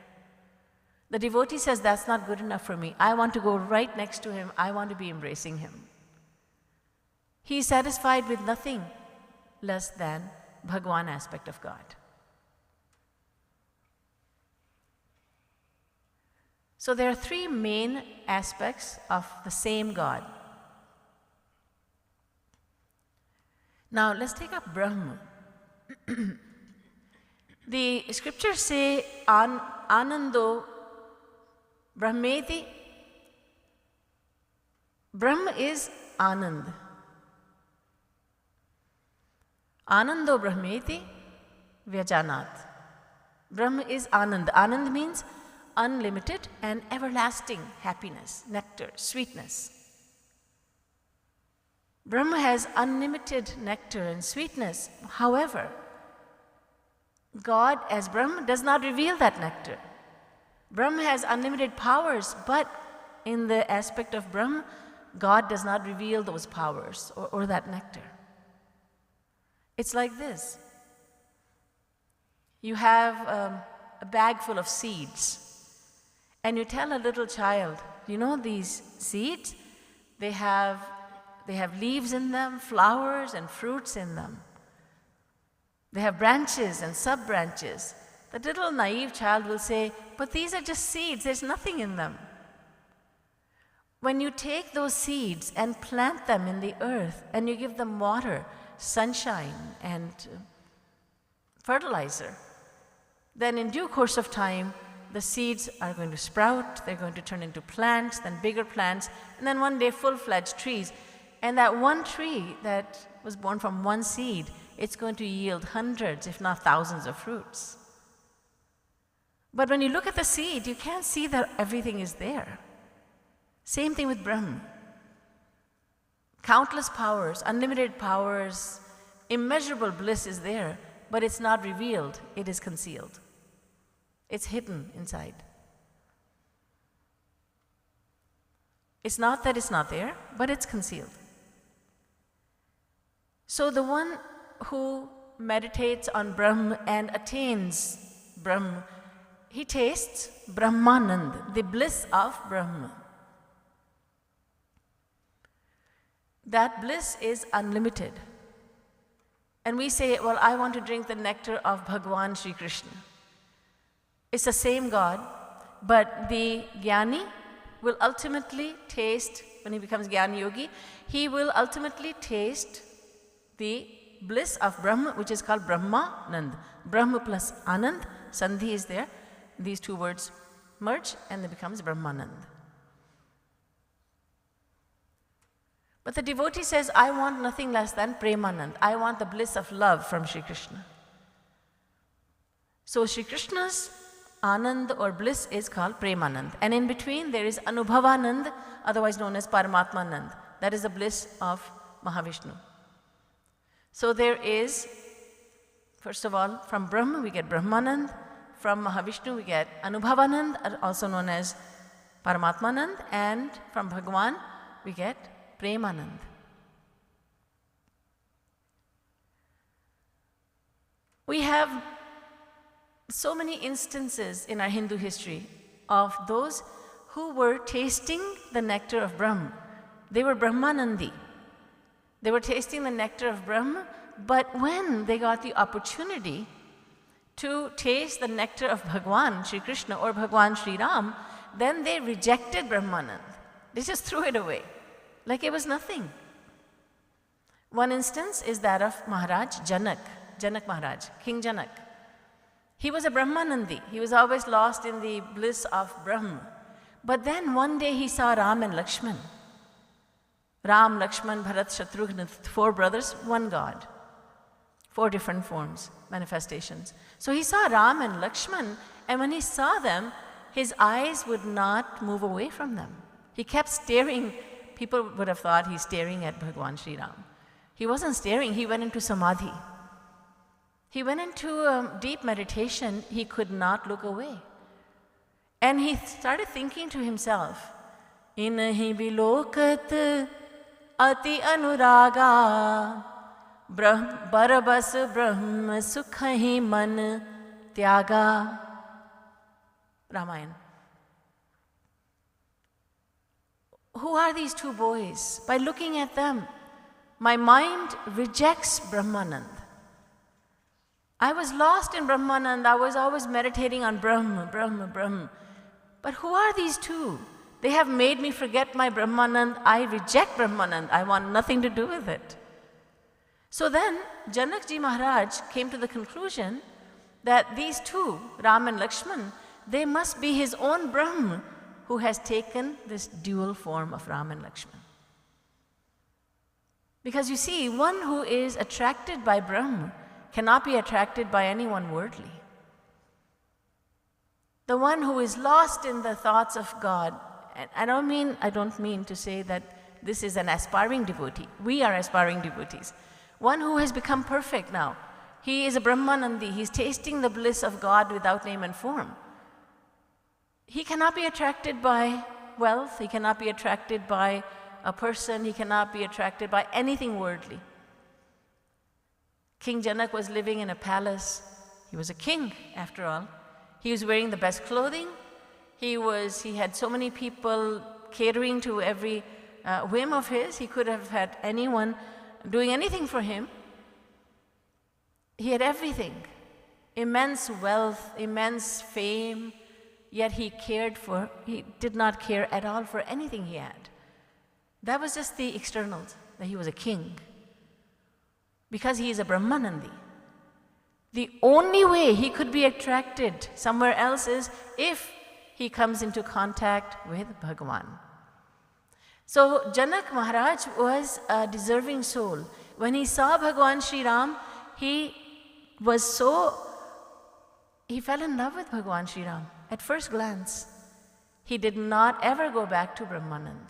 The devotee says, that's not good enough for me. I want to go right next to him. I want to be embracing him. He is satisfied with nothing less than Bhagwan aspect of God. So there are three main aspects of the same God. Now let's take up Brahma. The scriptures say Anando Brahmeti. Brahma is Anand. Anando Brahmeti Vyajanat. Brahma is Anand. Anand means unlimited and everlasting happiness, nectar, sweetness. Brahma has unlimited nectar and sweetness. However, God as Brahma does not reveal that nectar. Brahma has unlimited powers, but in the aspect of Brahma, God does not reveal those powers or that nectar. It's like this. You have a bag full of seeds, and you tell a little child, you know these seeds, they have leaves in them, flowers and fruits in them. They have branches and sub-branches. The little naive child will say, but these are just seeds, there's nothing in them. When you take those seeds and plant them in the earth and you give them water, sunshine and fertilizer, then in due course of time, the seeds are going to sprout, they're going to turn into plants, then bigger plants, and then one day full-fledged trees. And that one tree that was born from one seed, it's going to yield hundreds, if not thousands of fruits. But when you look at the seed, you can't see that everything is there. Same thing with Brahma. Countless powers, unlimited powers, immeasurable bliss is there, but it's not revealed, it is concealed. It's hidden inside. It's not that it's not there, but it's concealed. So the one who meditates on Brahma and attains Brahma, he tastes Brahmanand, the bliss of Brahma. That bliss is unlimited. And we say, well, I want to drink the nectar of Bhagwan Shri Krishna. It's the same God, but the Jnani will ultimately taste, when he becomes Jnani Yogi, he will ultimately taste the bliss of Brahma, which is called Brahmanand. Brahma plus Anand, Sandhi is there. These two words merge and it becomes Brahmanand. But the devotee says, I want nothing less than Premanand. I want the bliss of love from Shri Krishna. So Shri Krishna's Anand or bliss is called Premanand. And in between there is Anubhavanand, otherwise known as Paramatmanand. That is the bliss of Mahavishnu. So there is, first of all, from Brahma we get Brahmanand, from Mahavishnu we get Anubhavanand, also known as Paramatmanand, and from Bhagwan we get Premanand. We have so many instances in our Hindu history of those who were tasting the nectar of Brahma. They were Brahmanandi. They were tasting the nectar of Brahma, but when they got the opportunity to taste the nectar of Bhagwan, Shri Krishna, or Bhagwan Shri Ram, then they rejected Brahmanand. They just threw it away, like it was nothing. One instance is that of Maharaj Janak Maharaj, King Janak. He was a Brahmanandi. He was always lost in the bliss of Brahma. But then one day he saw Ram and Lakshman. Ram, Lakshman, Bharat, Shatrughna, 4 brothers, one God. 4 different forms, manifestations. So he saw Ram and Lakshman, and when he saw them, his eyes would not move away from them. He kept staring. People would have thought he's staring at Bhagwan Shri Ram. He wasn't staring, he went into samadhi. He went into deep meditation, he could not look away. And he started thinking to himself, Inahi bilokat ati anuraga barabas brahm sukhahi man tyaga. Ramayana. Who are these 2 boys? By looking at them, my mind rejects Brahmanand. I was lost in Brahmanand. I was always meditating on Brahma. But who are these two? They have made me forget my Brahmanand. I reject Brahmanand. I want nothing to do with it. So then, Janakji Maharaj came to the conclusion that these two, Ram and Lakshman, they must be his own Brahm who has taken this dual form of Ram and Lakshman. Because you see, one who is attracted by Brahm cannot be attracted by anyone worldly. The one who is lost in the thoughts of God, and I don't mean to say that this is an aspiring devotee. We are aspiring devotees. One who has become perfect now. He is a Brahmanandi. He's tasting the bliss of God without name and form. He cannot be attracted by wealth. He cannot be attracted by a person. He cannot be attracted by anything worldly. King Janak was living in a palace. He was a king, after all. He was wearing the best clothing. He had so many people catering to every whim of his. He could have had anyone doing anything for him. He had everything. Immense wealth, immense fame, yet he did not care at all for anything he had. That was just the externals, that he was a king. Because he is a Brahmanandi. The only way he could be attracted somewhere else is if he comes into contact with Bhagavan. So Janak Maharaj was a deserving soul. When he saw Bhagavan Shri Ram, he fell in love with Bhagavan Shri Ram at first glance. He did not ever go back to Brahmanand.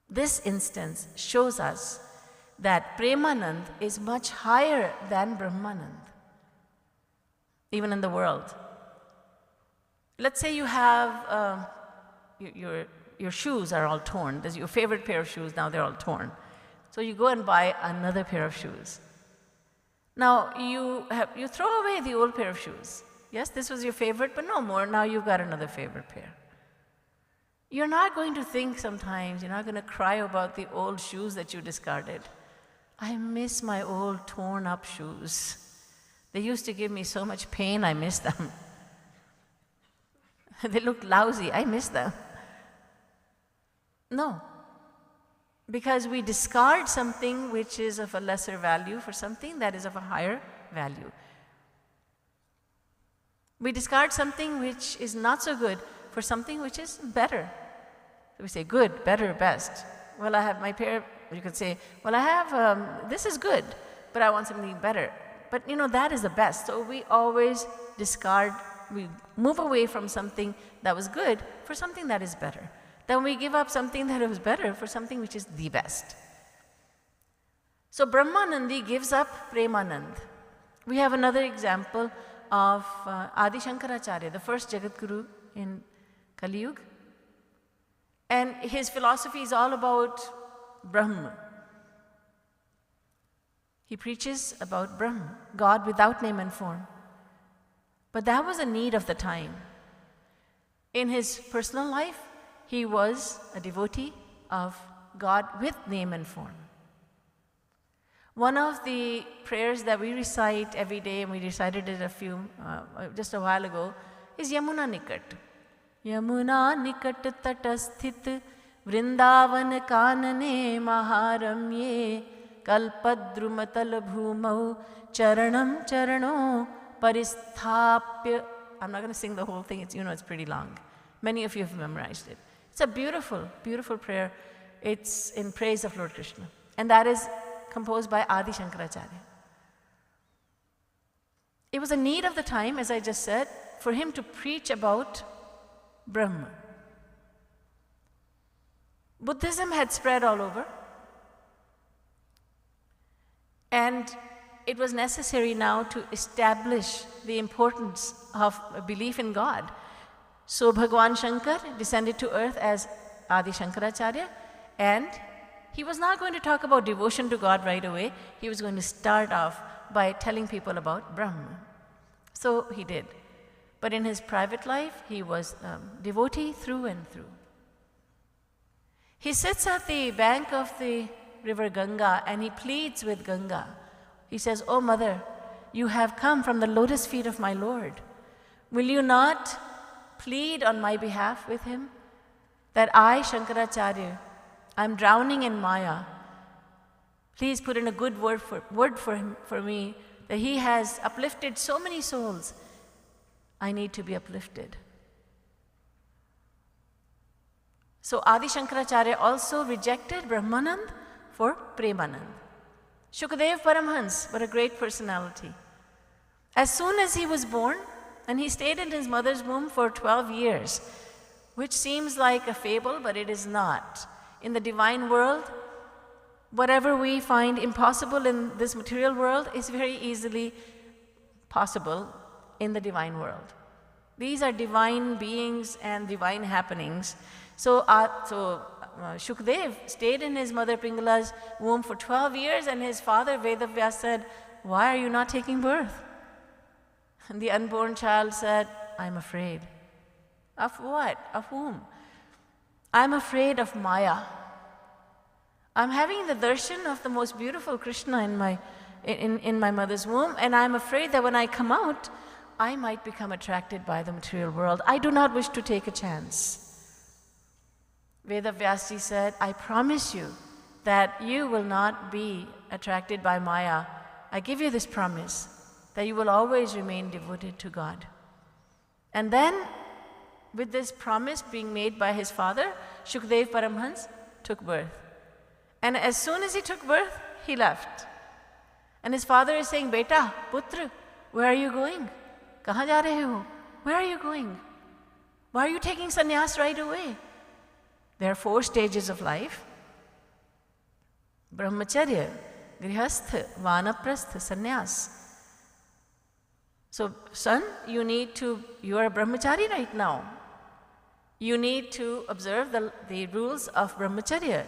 This instance shows us that Premanand is much higher than Brahmanand, even in the world. Let's say you have, your shoes are all torn. There's your favorite pair of shoes, now they're all torn. So you go and buy another pair of shoes. Now you throw away the old pair of shoes. Yes, this was your favorite, but no more. Now you've got another favorite pair. You're not going to think sometimes, you're not going to cry about the old shoes that you discarded. I miss my old torn up shoes. They used to give me so much pain, I miss them. They looked lousy, I miss them. No. Because we discard something which is of a lesser value for something that is of a higher value. We discard something which is not so good for something which is better. So we say good, better, best. Well, I have my pair, you could say, well, I have, this is good, but I want something better. But that is the best. So we always discard, we move away from something that was good for something that is better. Then we give up something that was better for something which is the best. So Brahmanandi gives up Premanand. We have another example of Adi Shankaracharya, the first Jagat Guru in Kali Yuga. And his philosophy is all about Brahma. He preaches about Brahma, God without name and form. But that was a need of the time. In his personal life, he was a devotee of God with name and form. One of the prayers that we recite every day, and we recited it just a while ago, is Yamuna Nikat. Yamuna Nikat Tatasthit Vrindavan Kanane Maharamye Kalpadrumatal Bhumau Charanam Charano Paristapya. I'm not going to sing the whole thing, it's pretty long. Many of you have memorized it. It's a beautiful, beautiful prayer. It's in praise of Lord Krishna. And that is composed by Adi Shankaracharya. It was a need of the time, as I just said, for him to preach about Brahma. Buddhism had spread all over. And it was necessary now to establish the importance of a belief in God. So Bhagwan Shankar descended to earth as Adi Shankaracharya, and he was not going to talk about devotion to God right away. He was going to start off by telling people about Brahma. So he did. But in his private life, he was a devotee through and through. He sits at the bank of the river Ganga and he pleads with Ganga. He says, "Oh mother, you have come from the lotus feet of my Lord. Will you not plead on my behalf with him that I, Shankaracharya, I'm drowning in Maya. Please put in a good word for me, that he has uplifted so many souls. I need to be uplifted. So Adi Shankaracharya also rejected Brahmanand for Premanand. Shukadev Paramhans, what a great personality. As soon as he was born, and he stayed in his mother's womb for 12 years, which seems like a fable, but it is not. In the divine world, whatever we find impossible in this material world is very easily possible in the divine world. These are divine beings and divine happenings. So Shukadev stayed in his mother Pingala's womb for 12 years, and his father Vedavyas said, "Why are you not taking birth?" And the unborn child said, "I'm afraid." Of what? Of whom? "I'm afraid of Maya. I'm having the darshan of the most beautiful Krishna in my mother's womb, and I'm afraid that when I come out, I might become attracted by the material world. I do not wish to take a chance." Vedavyasji said, "I promise you that you will not be attracted by Maya. I give you this promise that you will always remain devoted to God." And then, with this promise being made by his father, Shukadev Paramhans took birth. And as soon as he took birth, he left. And his father is saying, "Beta, putra, where are you going? Kahan ja rahe ho? Where are you going? Why are you taking sannyas right away?" There are 4 stages of life: Brahmacharya, Grihastha, Vanaprastha, Sannyas. So, son, you are a brahmachari right now. You need to observe the rules of brahmacharya.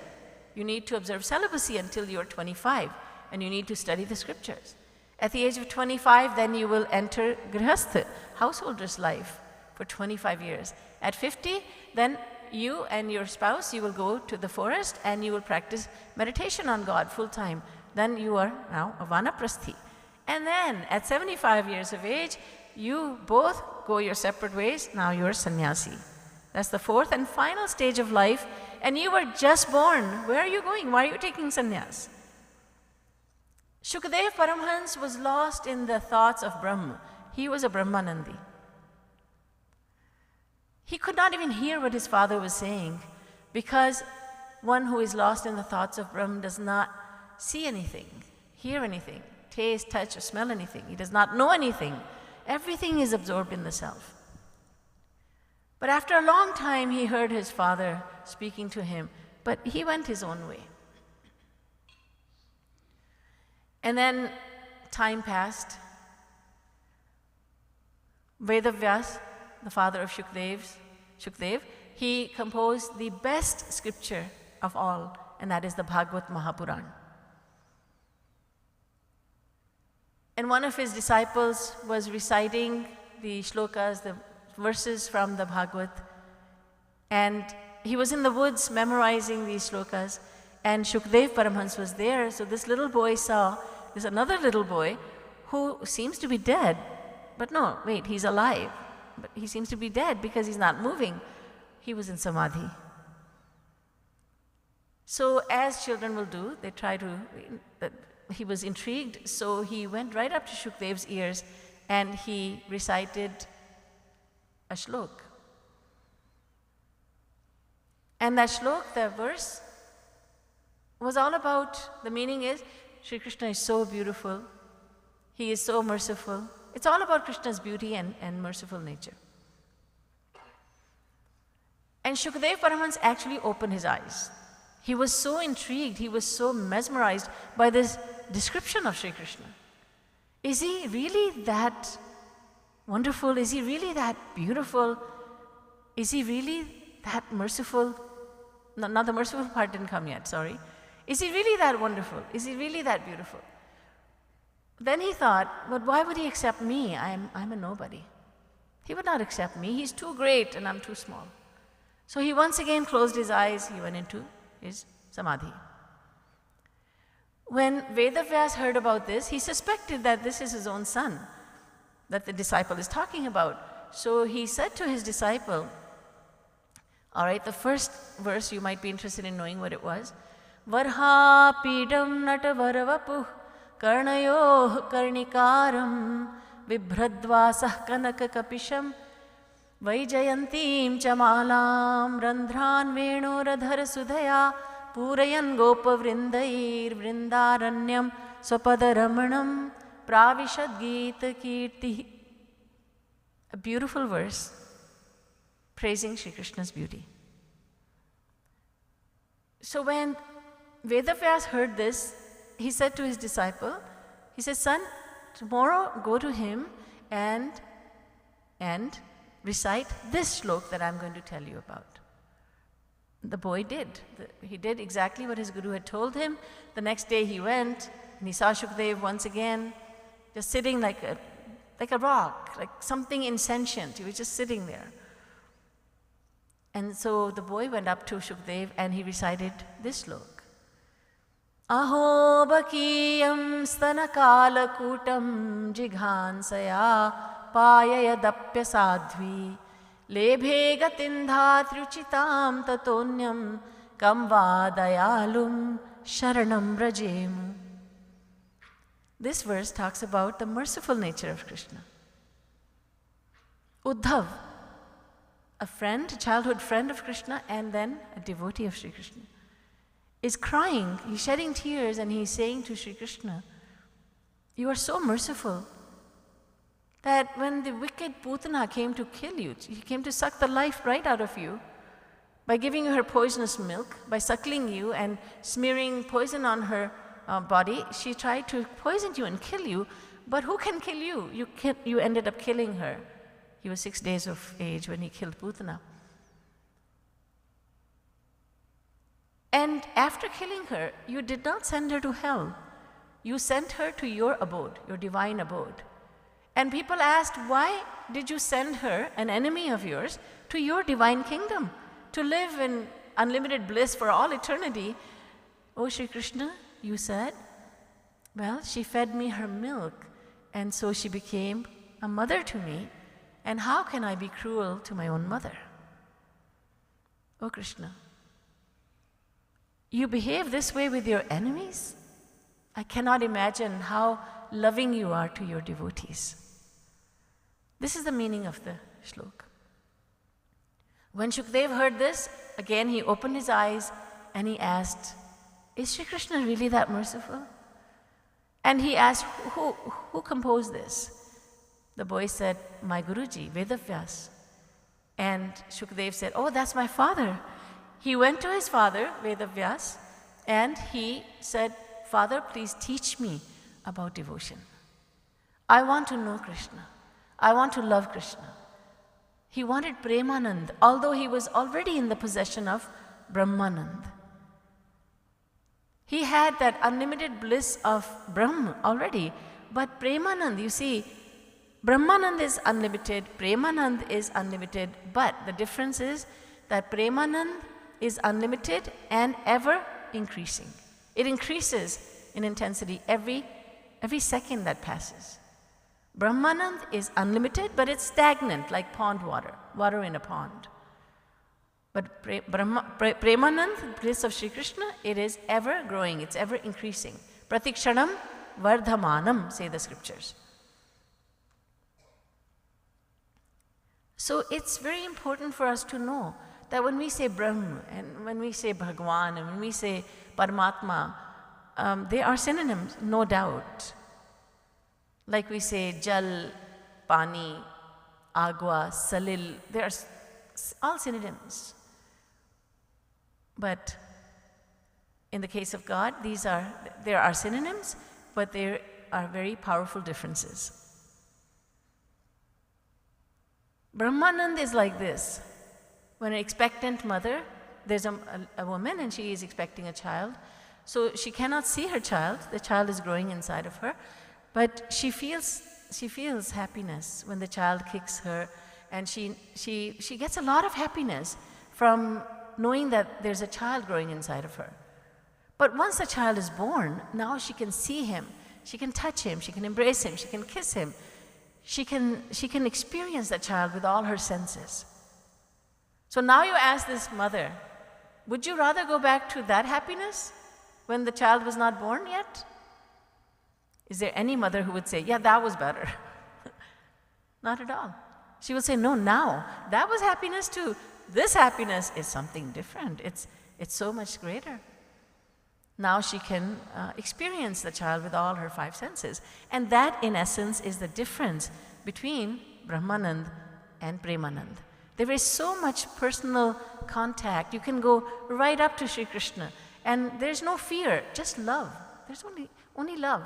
You need to observe celibacy until you are 25, and you need to study the scriptures. At the age of 25, then you will enter grihastha, householder's life, for 25 years. At 50, then you and your spouse, you will go to the forest and you will practice meditation on God full time. Then you are now a vanaprasthi. And then at 75 years of age, you both go your separate ways. Now you are sannyasi. That's the 4th and final stage of life. And you were just born. Where are you going? Why are you taking sannyas? Shukadev Paramhans was lost in the thoughts of Brahma. He was a Brahmanandi. He could not even hear what his father was saying, because one who is lost in the thoughts of Brahma does not see anything, hear anything, taste, touch, or smell anything. He does not know anything. Everything is absorbed in the self. But after a long time, he heard his father speaking to him, but he went his own way. And then time passed. Vedavyas, the father of Shukdev, he composed the best scripture of all, and that is the Bhagavad Mahapuran. And one of his disciples was reciting the shlokas, the verses from the Bhagavad, and he was in the woods memorizing these shlokas, and Shukdev Paramhans was there. So this little boy saw there's another little boy who seems to be dead, but no, wait, he's alive. But he seems to be dead because he's not moving. He was in samadhi. So as children will do, they try to, he was intrigued, so he went right up to Shukdev's ears and he recited a shlok. And that shlok, the verse, was all about, the meaning is, Shri Krishna is so beautiful, he is so merciful. It's all about Krishna's beauty and merciful nature. And Shukadev Paramhans actually opened his eyes. He was so intrigued, he was so mesmerized by this description of Shri Krishna. Is he really that wonderful? Is he really that beautiful? Is he really that merciful? No, not the merciful part didn't come yet, sorry. Is he really that wonderful? Is he really that beautiful? Then he thought, but why would he accept me? I'm a nobody. He would not accept me. He's too great and I'm too small. So he once again closed his eyes. He went into his samadhi. When Vedavyas heard about this, he suspected that this is his own son that the disciple is talking about. So he said to his disciple, all right, the first verse you might be interested in knowing what it was. Varha pidam nata varavapuh karnayoh karnikaram vibhradvasah kanaka kapisham vaijayantim chamalam randhran venoradhar sudhaya purayan gopa vrindair vrindaranyam swapadaramanam pravishad gita kirti. A beautiful verse praising Shri Krishna's beauty. So when Vedavyas heard this, he said to his disciple, he said, son, tomorrow go to him and recite this shlok that I'm going to tell you about. The boy did. He did exactly what his guru had told him. The next day he went and he saw Shukdev once again, just sitting like a rock, like something insentient. He was just sitting there. And so the boy went up to Shukdev and he recited this slok. Aho bakiyam stanakala kutam jighansaya payayadapya sadhvi lebhe gatindha truchitam tatonyam kamva dayalum sharanam brajemu. This verse talks about the merciful nature of Krishna. Uddhav, a friend, a childhood friend of Krishna, and then a devotee of Shri Krishna, is crying, he's shedding tears, and he's saying to Shri Krishna, you are so merciful that when the wicked Putana came to kill you, he came to suck the life right out of you by giving you her poisonous milk, by suckling you and smearing poison on her body. She tried to poison you and kill you, but who can kill you? You ended up killing her. He was 6 days of age when he killed Putana. And after killing her, you did not send her to hell. You sent her to your abode, your divine abode. And people asked, why did you send her, an enemy of yours, to your divine kingdom, to live in unlimited bliss for all eternity? Oh, Shri Krishna, you said, well, she fed me her milk, and so she became a mother to me. And how can I be cruel to my own mother? Oh, Krishna, you behave this way with your enemies? I cannot imagine how loving you are to your devotees. This is the meaning of the shlok. When Shukdev heard this, again he opened his eyes and he asked, is Shri Krishna really that merciful? And he asked, who composed this? The boy said, my Guruji, Vedavyas. And Shukdev said, oh, that's my father. He went to his father, Vedavyas, and he said, Father, please teach me about devotion. I want to know Krishna. I want to love Krishna. He wanted Premanand, although he was already in the possession of Brahmanand. He had that unlimited bliss of Brahm already, but Premanand, you see, Brahmanand is unlimited, Premanand is unlimited, but the difference is that Premanand is unlimited and ever increasing. It increases in intensity every second that passes. Brahmanand is unlimited, but it's stagnant like pond water, water in a pond. But Premanand, bliss of Shri Krishna, it is ever growing, it's ever increasing. Pratikshanam vardhamanam, say the scriptures. So it's very important for us to know that when we say Brahm, and when we say Bhagwan, and when we say Paramatma, they are synonyms, no doubt. Like we say Jal, Pani, Agua, Salil, they are all synonyms. But in the case of God, there are synonyms, but there are very powerful differences. Brahmanand is like this. When an expectant mother, there's a woman and she is expecting a child, so she cannot see her child, the child is growing inside of her, but she feels happiness when the child kicks her, and she gets a lot of happiness from knowing that there's a child growing inside of her. But once the child is born, now she can see him, she can touch him, she can embrace him, she can kiss him. she can experience that child with all her senses. So now you ask this mother, would you rather go back to that happiness when the child was not born yet? Is there any mother who would say, yeah, that was better? Not at all. She will say, no, now, that was happiness too. This happiness is something different. It's so much greater. Now she can experience the child with all her 5 senses. And that, in essence, is the difference between Brahmanand and Premanand. There is so much personal contact. You can go right up to Shri Krishna, and there's no fear, just love. There's only love.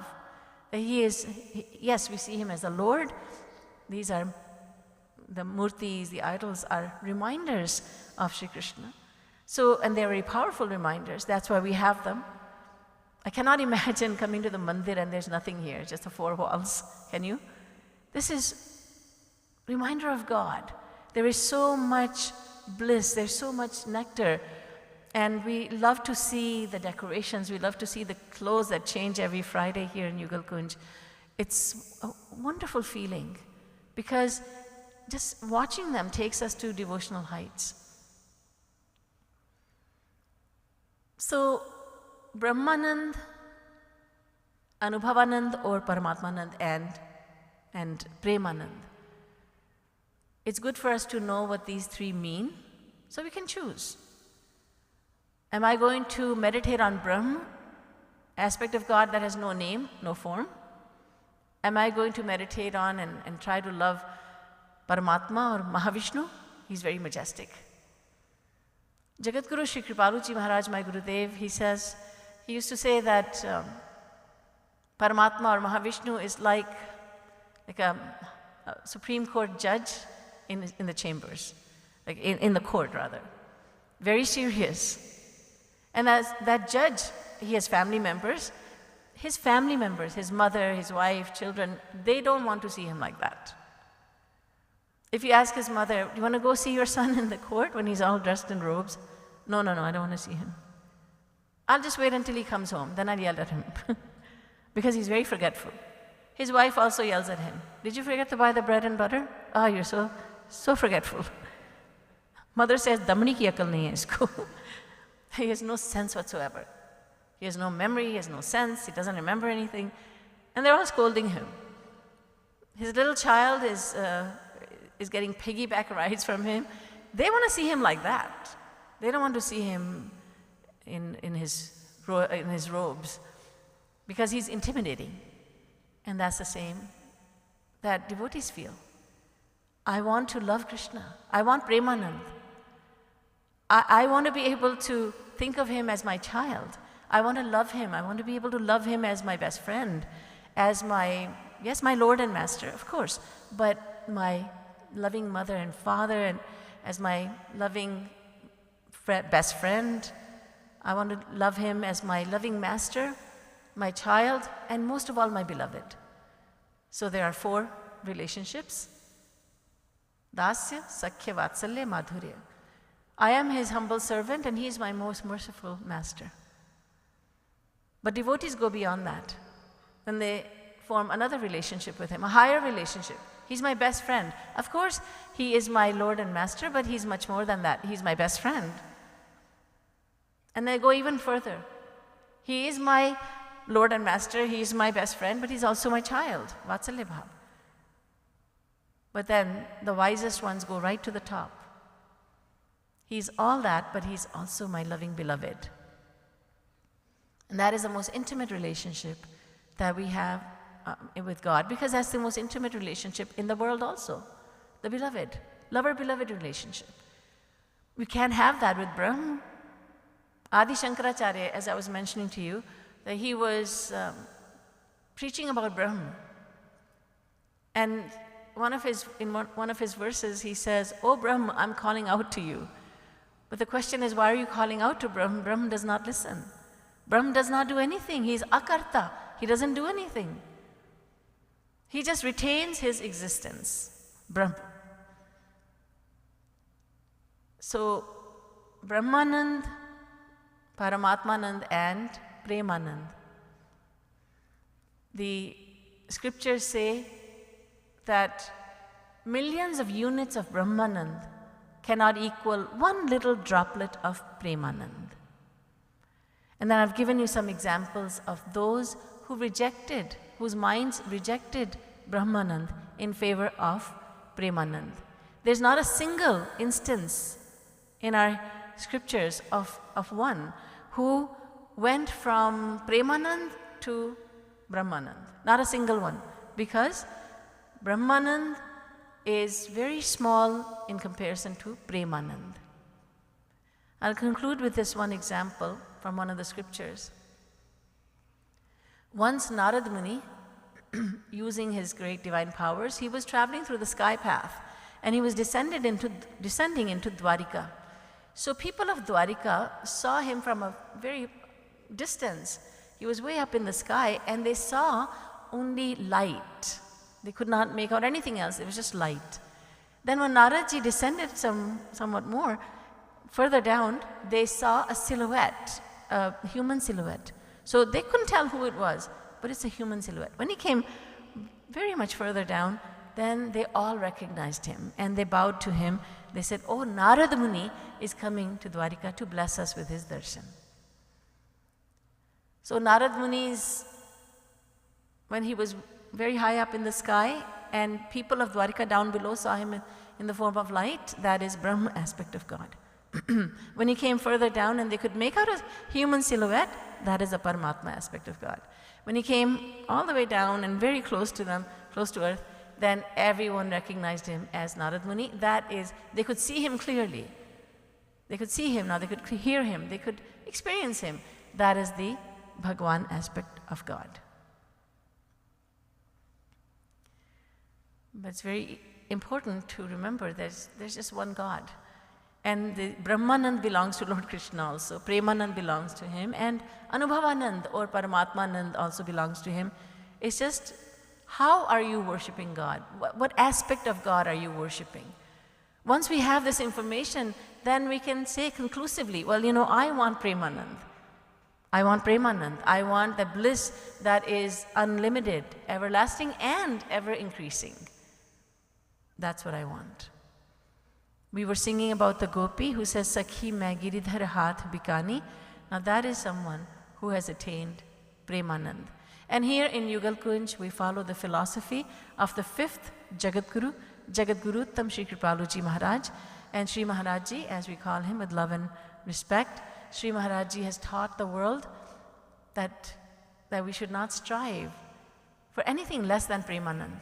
Yes, we see him as the Lord. These are the murtis, the idols are reminders of Shri Krishna. So, and they're very powerful reminders. That's why we have them. I cannot imagine coming to the mandir and there's nothing here, just the 4 walls. Can you? This is reminder of God. There is so much bliss, there's so much nectar. And we love to see the decorations, we love to see the clothes that change every Friday here in Yugal Kunj. It's a wonderful feeling because just watching them takes us to devotional heights. So, Brahmanand, Anubhavanand or Paramatmanand and Premanand. It's good for us to know what these 3 mean so we can choose. Am I going to meditate on Brahma, aspect of God that has no name, no form? Am I going to meditate on and try to love Paramatma or Mahavishnu? He's very majestic. Jagadguru Shri Kripaluji Maharaj, my Gurudev, he used to say that Paramatma or Mahavishnu is like a Supreme Court judge in the chambers, like in the court rather. Very serious. And as that judge, he has family members. His family members, his mother, his wife, children, they don't want to see him like that. If you ask his mother, do you want to go see your son in the court when he's all dressed in robes? No, I don't want to see him. I'll just wait until he comes home, then I'll yell at him. Because he's very forgetful. His wife also yells at him. Did you forget to buy the bread and butter? Oh, you're so forgetful. Mother says, damni ki akal nahi hai isko. He has no sense whatsoever. He has no memory, he has no sense, he doesn't remember anything. And they're all scolding him. His little child is getting piggyback rides from him. They want to see him like that. They don't want to see him in his robes because he's intimidating. And that's the same that devotees feel. I want to love Krishna. I want Premanand. I want to be able to think of him as my child. I want to love him. I want to be able to love him as my best friend, as my Lord and Master, of course, but my loving mother and father, and as my loving best friend. I want to love him as my loving master, my child, and most of all, my beloved. So there are 4 relationships. Dasya, Sakhya, Vatsalya, Madhurya. I am his humble servant and he is my most merciful master. But devotees go beyond that. Then they form another relationship with him, a higher relationship. He's my best friend. Of course, he is my Lord and Master, but he's much more than that. He's my best friend. And they go even further. He is my Lord and Master, he is my best friend, but he's also my child, Vatsalya Bhav. But then the wisest ones go right to the top. He's all that, but he's also my loving beloved. And that is the most intimate relationship that we have with God, because that's the most intimate relationship in the world also. The beloved, lover-beloved relationship. We can't have that with Brahma. Adi Shankaracharya, as I was mentioning to you, that he was preaching about Brahma. And in one of his verses, he says, "Oh Brahma, I'm calling out to you." But the question is, why are you calling out to Brahma? Brahma does not listen. Brahma does not do anything. He's akarta. He doesn't do anything. He just retains his existence, Brahma. So, Brahmanand, Paramatmanand, and Premanand. The scriptures say that millions of units of Brahmanand cannot equal one little droplet of Premanand. And then I've given you some examples of those who rejected, whose minds rejected Brahmanand in favor of Premanand. There's not a single instance in our scriptures of one who went from Premanand to Brahmanand. Not a single one. Because Brahmanand is very small in comparison to Premanand. I'll conclude with this one example from one of the scriptures. Once Narad Muni, using his great divine powers, he was traveling through the sky path and he was descending into Dwarika. So people of Dwarika saw him from a very distance. He was way up in the sky and they saw only light. They could not make out anything else, it was just light. Then when Naradji descended somewhat more, further down, they saw a silhouette, a human silhouette. So they couldn't tell who it was, but it's a human silhouette. When he came very much further down, then they all recognized him and they bowed to him. They said, "Oh, Narad Muni is coming to Dwarika to bless us with his darshan." So Narad Muni's, when he was very high up in the sky and people of Dwarika down below saw him in the form of light, that is Brahma aspect of God. When he came further down and they could make out a human silhouette, that is a Paramatma aspect of God. When he came all the way down and very close to them, close to earth, then everyone recognized him as Narad Muni. That is, they could see him clearly. They could see him now, they could hear him, they could experience him. That is the Bhagwan aspect of God. But it's very important to remember there's just one God. And the Brahmanand belongs to Lord Krishna also, Premanand belongs to him, and Anubhavanand or Paramatmanand also belongs to him. It's just, how are you worshipping God? What aspect of God are you worshipping? Once we have this information, then we can say conclusively, well, I want Premanand. I want Premanand. I want the bliss that is unlimited, everlasting, and ever increasing. That's what I want. We were singing about the gopi who says, Sakhi main Giridhar haath Bikani. Now that is someone who has attained Premanand. And here in Yugal Kunj, we follow the philosophy of the fifth Jagadguru, Jagadguru Shri Kripaluji Maharaj. And Shri Maharajji, as we call him with love and respect, Shri Maharajji has taught the world that we should not strive for anything less than Premanand.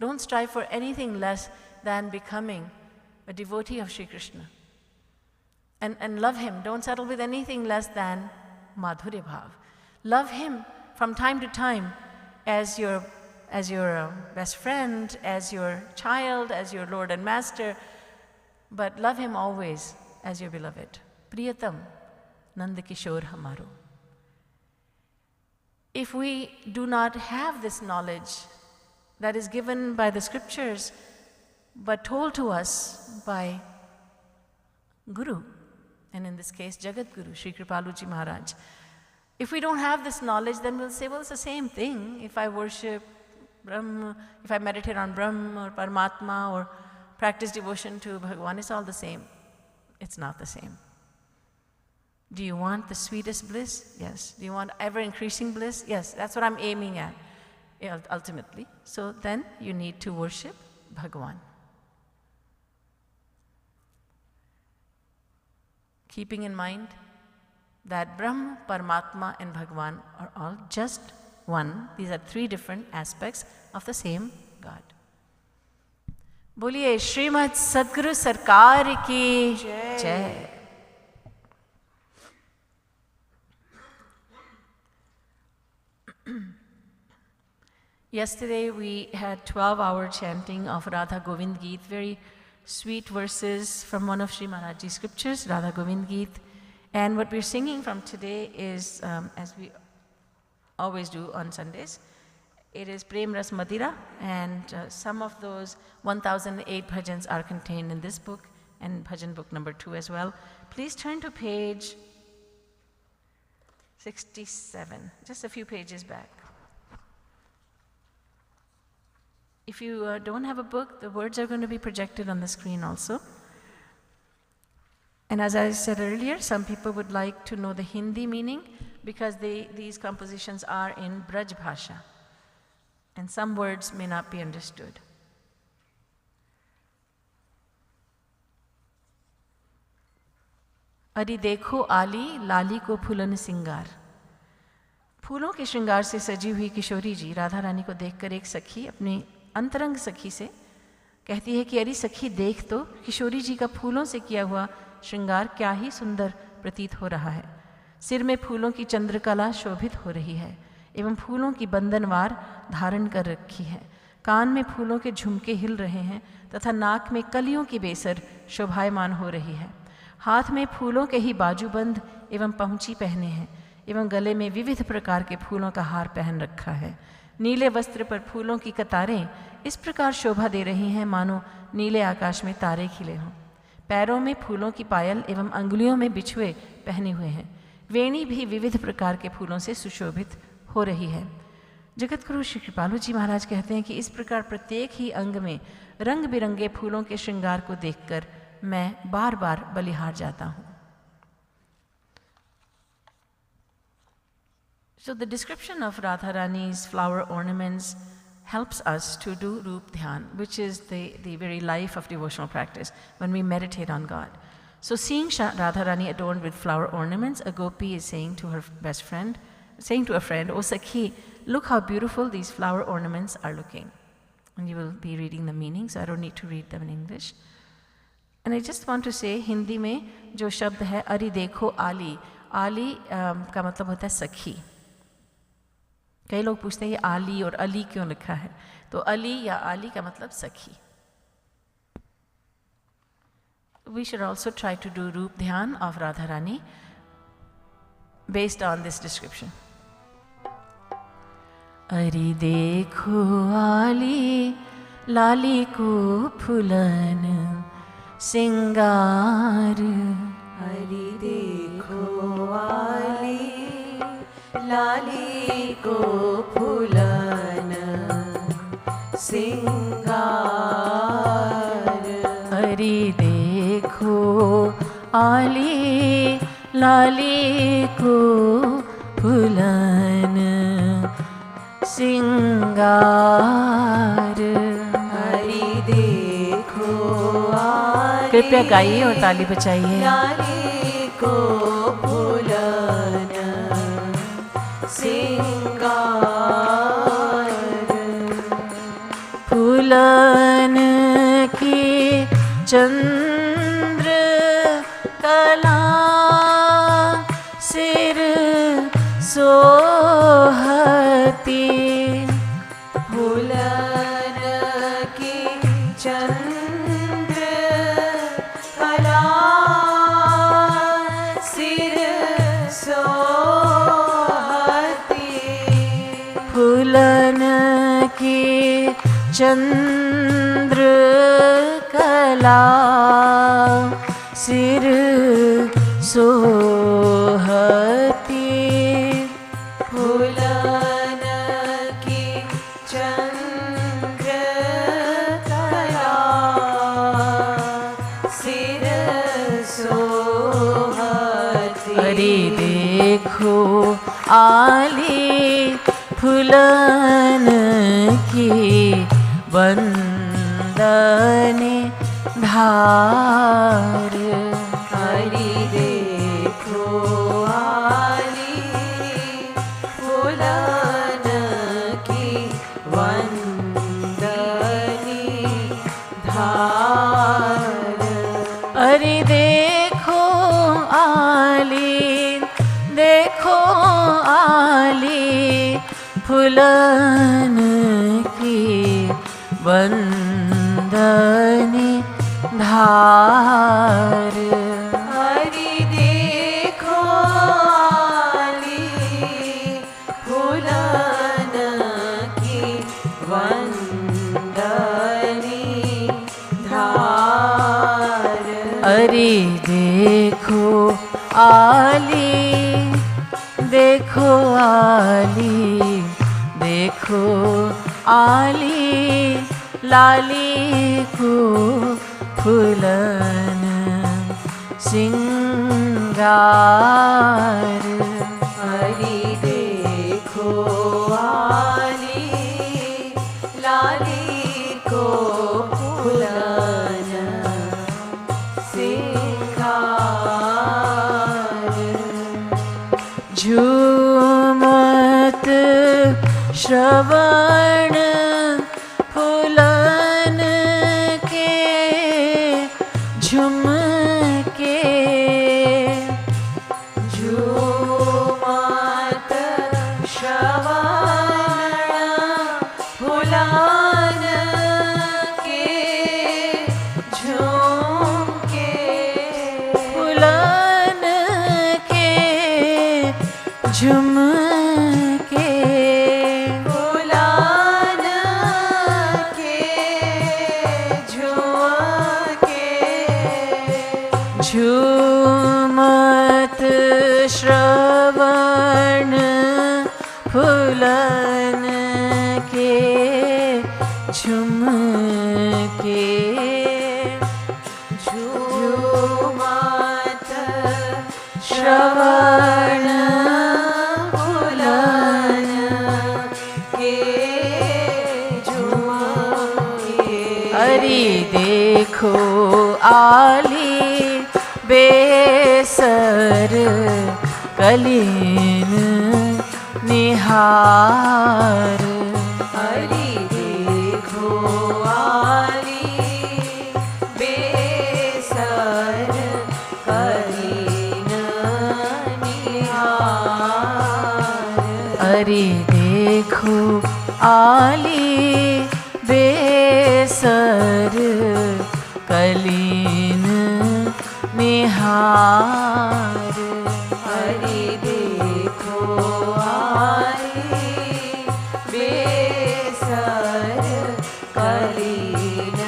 Don't strive for anything less than becoming a devotee of Shri Krishna. And love him. Don't settle with anything less than Madhurya Bhav. Love him from time to time as your best friend, as your child, as your Lord and Master, but love him always as your beloved. Priyatam Nanda Kishore Hamaro. If we do not have this knowledge that is given by the scriptures, but told to us by Guru, and in this case Jagadguru, Shri Kripaluji Maharaj. If we don't have this knowledge, then we'll say, well, it's the same thing. If I worship Brahma, if I meditate on Brahma or Paramatma or practice devotion to Bhagwan, it's all the same. It's not the same. Do you want the sweetest bliss? Yes. Do you want ever-increasing bliss? Yes. That's what I'm aiming at, ultimately. So then you need to worship Bhagwan. Keeping in mind that Brahma, Paramatma and Bhagwan are all just one. These are three different aspects of the same God. Boliye Srimad Sadguru Sarkar ki Jai. Yesterday we had 12-hour chanting of Radha Govind Geet, very sweet verses from one of Shri Maharajji's scriptures, Radha Govind Geet. And what we're singing from today is, as we always do on Sundays, it is Prem Ras Madira, and some of those 1008 bhajans are contained in this book and bhajan book number 2 as well. Please turn to page 67, just a few pages back. If you don't have a book, the words are going to be projected on the screen also. And as I said earlier, some people would like to know the Hindi meaning because these compositions are in Braj Bhasha. And some words may not be understood. Ari Dekho Ali, Lali ko phulon singar. फूलों के श्रृंगार से सजी हुई किशोरी जी राधा रानी को देखकर एक सखी अपनी अंतरंग सखी से कहती है कि अरे सखी देख तो, किशोरी जी का फूलों से किया हुआ श्रृंगार क्या ही सुंदर प्रतीत हो रहा है। सिर में फूलों की चंद्रकला शोभित हो रही है एवं फूलों की बंधनवार धारण कर रखी है। कान में फूलों के झुमके हिल रहे हैं तथा नाक में कलियों की बेसर शोभायमान हो रही है। हाथ में फूलों के ही बाजूबंद एवं पहुंची पहने हैं एवं गले में विविध प्रकार के फूलों का हार पहन रखा है। नीले वस्त्र पर फूलों की कतारें इस प्रकार शोभा दे रही हैं मानो नीले आकाश में तारे खिले हों। पैरों में फूलों की पायल एवं अंगुलियों में बिछुए पहने हुए हैं। वेणी भी विविध प्रकार के फूलों से सुशोभित हो रही है। जगतगुरु श्री कृपालु जी महाराज कहते हैं कि इस प्रकार प्रत्येक ही अंग में रंग बिरंगे फूलों के श्रृंगार को देखकर मैं बार बार बलिहार जाता हूँ। So the description of Radha Rani's flower ornaments helps us to do Roop Dhyan, which is the very life of devotional practice, when we meditate on God. So seeing Radha Rani adorned with flower ornaments, a gopi is saying to her best friend, saying to a friend, "Oh Sakhi, look how beautiful these flower ornaments are looking." And you will be reading the meaning, so I don't need to read them in English. And I just want to say, Hindi में जो शब्द है अरि देखो आली, आली का मतलब होता है सखी। कई लोग पूछते हैं ये आली और अली क्यों लिखा है, तो अली या आली का मतलब सखी। We should also try to do Roop Dhyan of Radha Rani based on this description. अरि देखो आली, लाली को फुलन सिंगार। हरि देखो आली, लाली को फूलन सिंगार। हरि देखो आली, लाली को फूलन सिंगार। हरि देखो आली, कृपया गाइए और ताली बजाइए। लाली को फूलन सिंगार। फूलन की चंद्र कला सिर सोहती। फूलन की चंद्र कला सिर सोहती। फूलन की चंद्र कला सिर सोहती। फूलन की चंद्र कला सिर सोहती। हरि देखो आली, फूलन की वंदने धार। हरि देखो आली, फूलन की वंदनी धार। अरे देखो आली, देखो आली, फूलन की वंदनी धार। हरि देखो आली, फूलन की वंदनी धार। अरे देखो आली, देखो आली, देखो आली, लाली को फुलन सिंगार। हरि देखो आली लाली को फुलन सिंगार। झूमत श्रवण फुलन के झुमके। झूमत श्रवण फुलन के झुमके। फुलन के झुमके। फुलन के झुमके। झूमत श्रवण फुलन के झुमके। झूमत श्रवण फुलन के झुमके। हरि देखो आली बेसर कलीन निहार। हरि देखो आली बेसर कलीन निहार। हरि देखो आली बेसर कलीन निहार। हरि देखो आली बेसर कलीन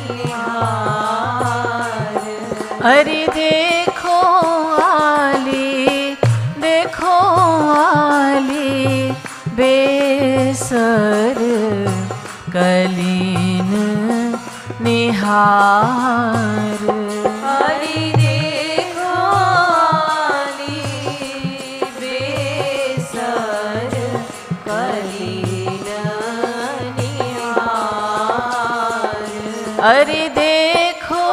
निहार। हरि देखो आली बेसर कलीन निहार। हरि देखो आली बेसर कलीन निहार। हरि देखो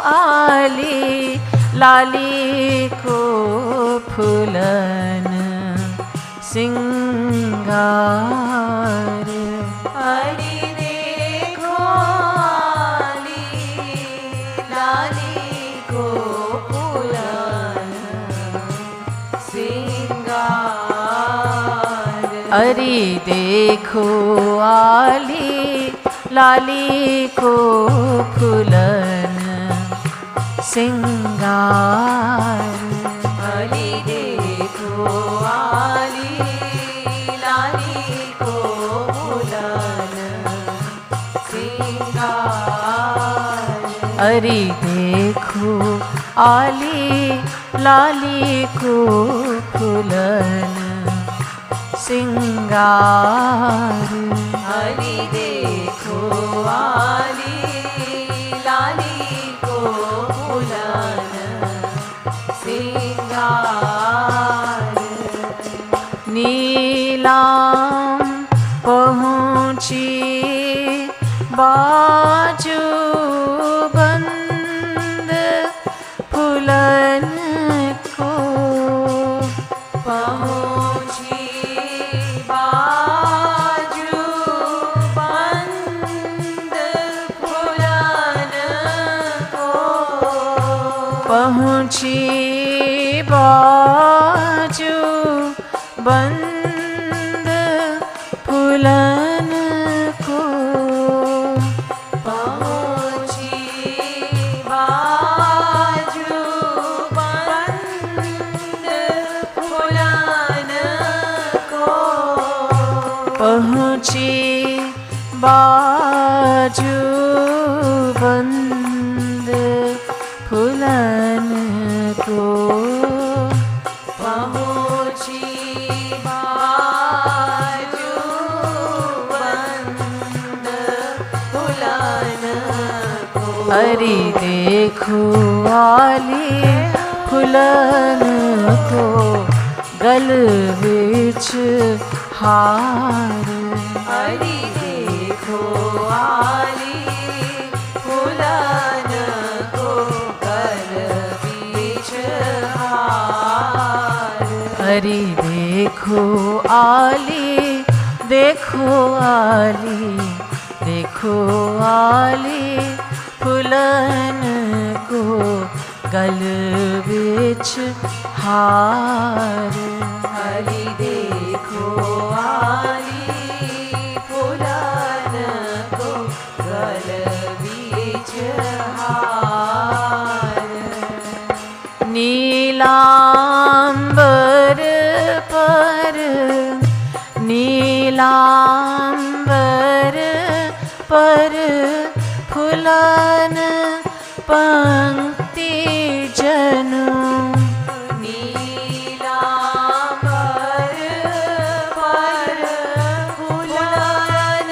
आली लाली को फुलन सिंगार। हरि देखो आली लाली को फुलन सिंगार। हरि देखो आली लाली को फुलन सिंगार। हरि देखो आली लाली को फुलन सिंगार। हरि देखो आली लाली को फुलन सिंगार। हरि देखो आली लाली को फुलन सिंगार। नीलाम पहुँची बाजू बंद फुलन को। पहुँची बाजू बंद फुलन को। पहुँची बाजू बंद फुलन को। पहुँची बाजू बंद फुलन को। पहुँची बाजू बंद फुलन को। पहुँची बाजू बंद अरे देखो आली फुलन को गल विच हार। अरे देखो आली फुलन को गल बीच हार। अरे देखो आली, देखो आली, देखो आली फुलन को गल विच हार। अरे देखो आली फुलन को गल बीच हार। नीलांबर पर, नीलांबर पर फुलन पंक्ति जनु। नीलांबर पर फुलन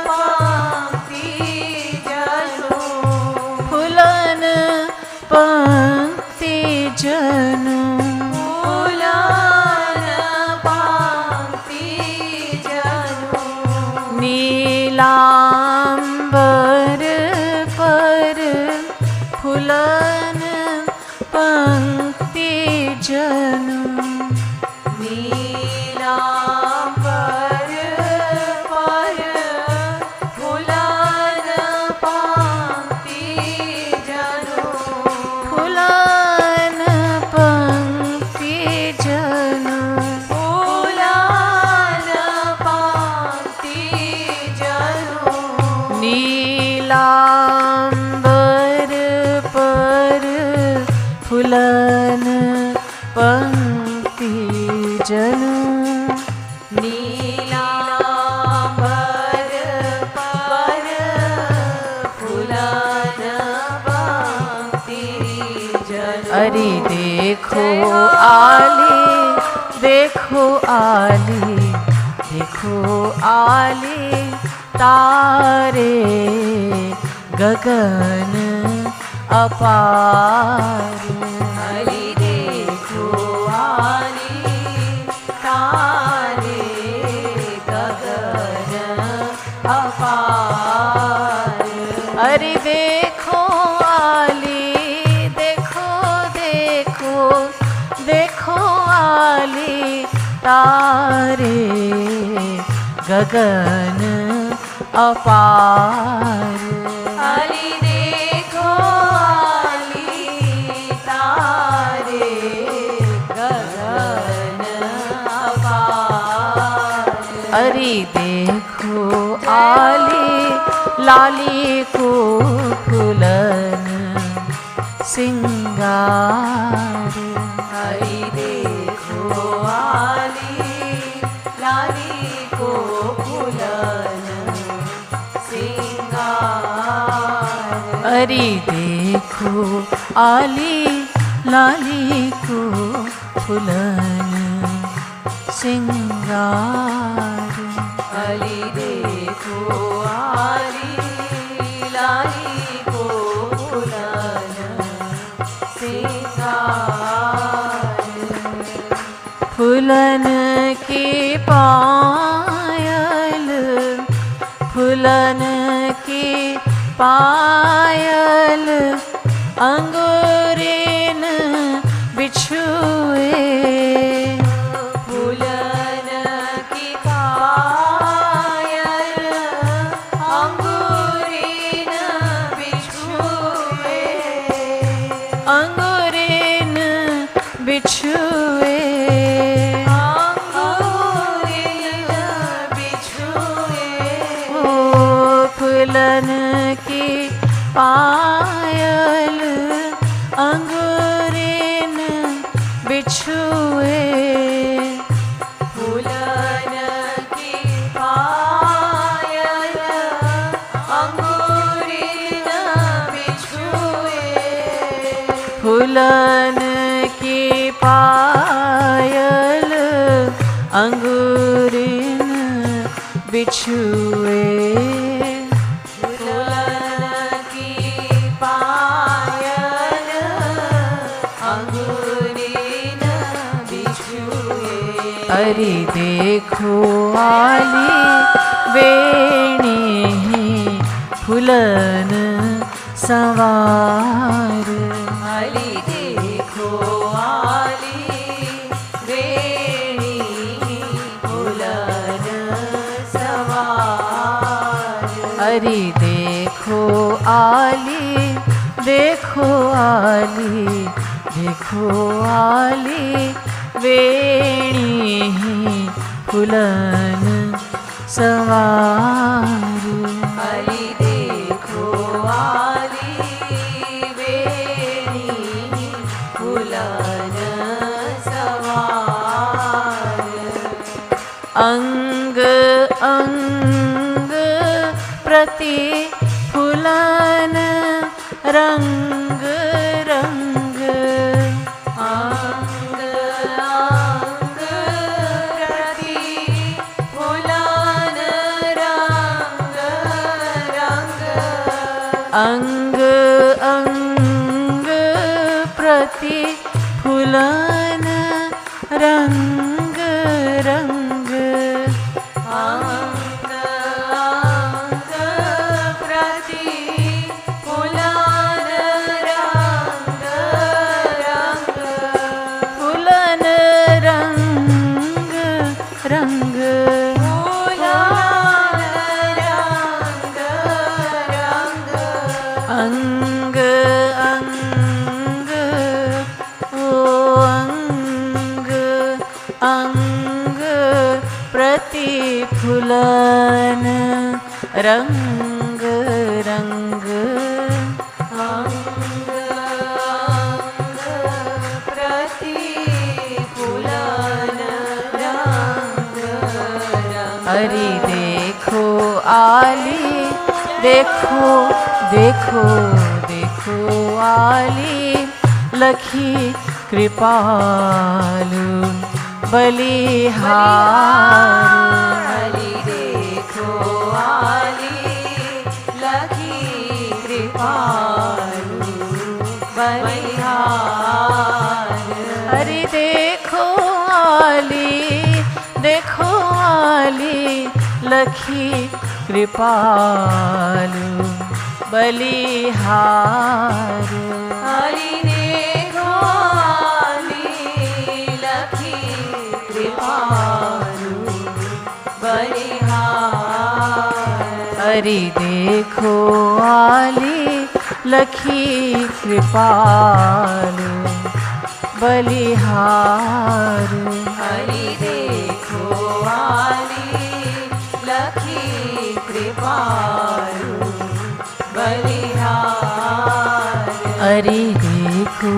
पंक्ति जनु। फुलन पंक्ति जनु। फुलन पंक्ति जनु। नीलांबर पर फुलन पंक्ति जनु। नीलांबर पर फुलन पंक्ति जनु। फुलन पंक्ति जनु। फुलन पंक्ति जनु। नीलांबर पर फुलन पंक्ति जनु। नीलांबर पर फुलन पंक्ति जनु। अरे देखो आली, देखो आली, देखो आली तारे गगन अपार। अरे देखो आली तारे गगन अपार। अरे देखो आली, देखो देखो, देखो आली तारे गगन अपार। अरे देखो आली तारे गगन अपार। अरे देखो आली लाली को फुलन सिंगार। अरे देखो आली लाली को फुलन सिंगार। अरे देखो आली लाली को फुलन सिंगार। अरे देखो आली लाली को फुलन सिंगार। फुलन की पायल, फुलन की पायल अंगूरीन बिछुए। फुलन की पायल अंगूरीन बिछुए। अंगूरीन बिछुए। अंगूरीन बिछुए। ओ फुलन की पायल अंगूरीन बिछुए। फुलन की पायल अंगूरीन बिछुए। फुलन की पायल अंगूरीन बिछुए। फुलन की अरि देखो आली वेणी फुलन सवार आली देखो आली वेणी फुलन सवार अरि देखो आली देखो आली देखो आली वेणी फुलन सवार आली देखो आली वेणी फुलन सवार अंग अंग प्रति फुलन रंग रंग अंग अंग प्रति फुलन रंग रंग अंग अंग प्रति फुलन रंग रंग अंग अंग प्रति फुलन रंग रंग फुलन रंग रंग फुलन रंग रंग अंग अंग ओ अंग अंग प्रति फुलन रंग रंग अंग अंग प्रति फुलन रंग रंग अरि देखो आली देखो देखो देखो आली लखी कृपालु बलिहार आली देखो आली लखी कृपालु बलिहार हरि देखो आली देखो आली लखी कृपालु बलिहार हरि देखो आली लखी कृपालु बलिहार हरि देखो आली लखी कृपालु बलिहार हरि देखो आली लखी कृपालु बलिहार हरि देखो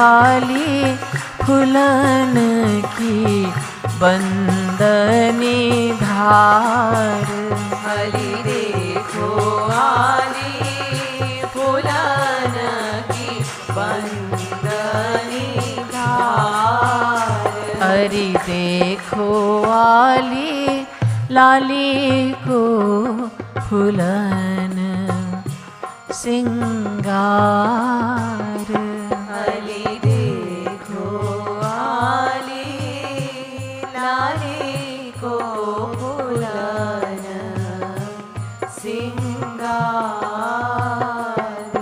आली फुलन की बंदनी धार हरि देखो आली फुलन की बंदनी धार हरि देखो आली लाली को फुलन सिंगार हरि देखो आली लाली को फुलन सिंगार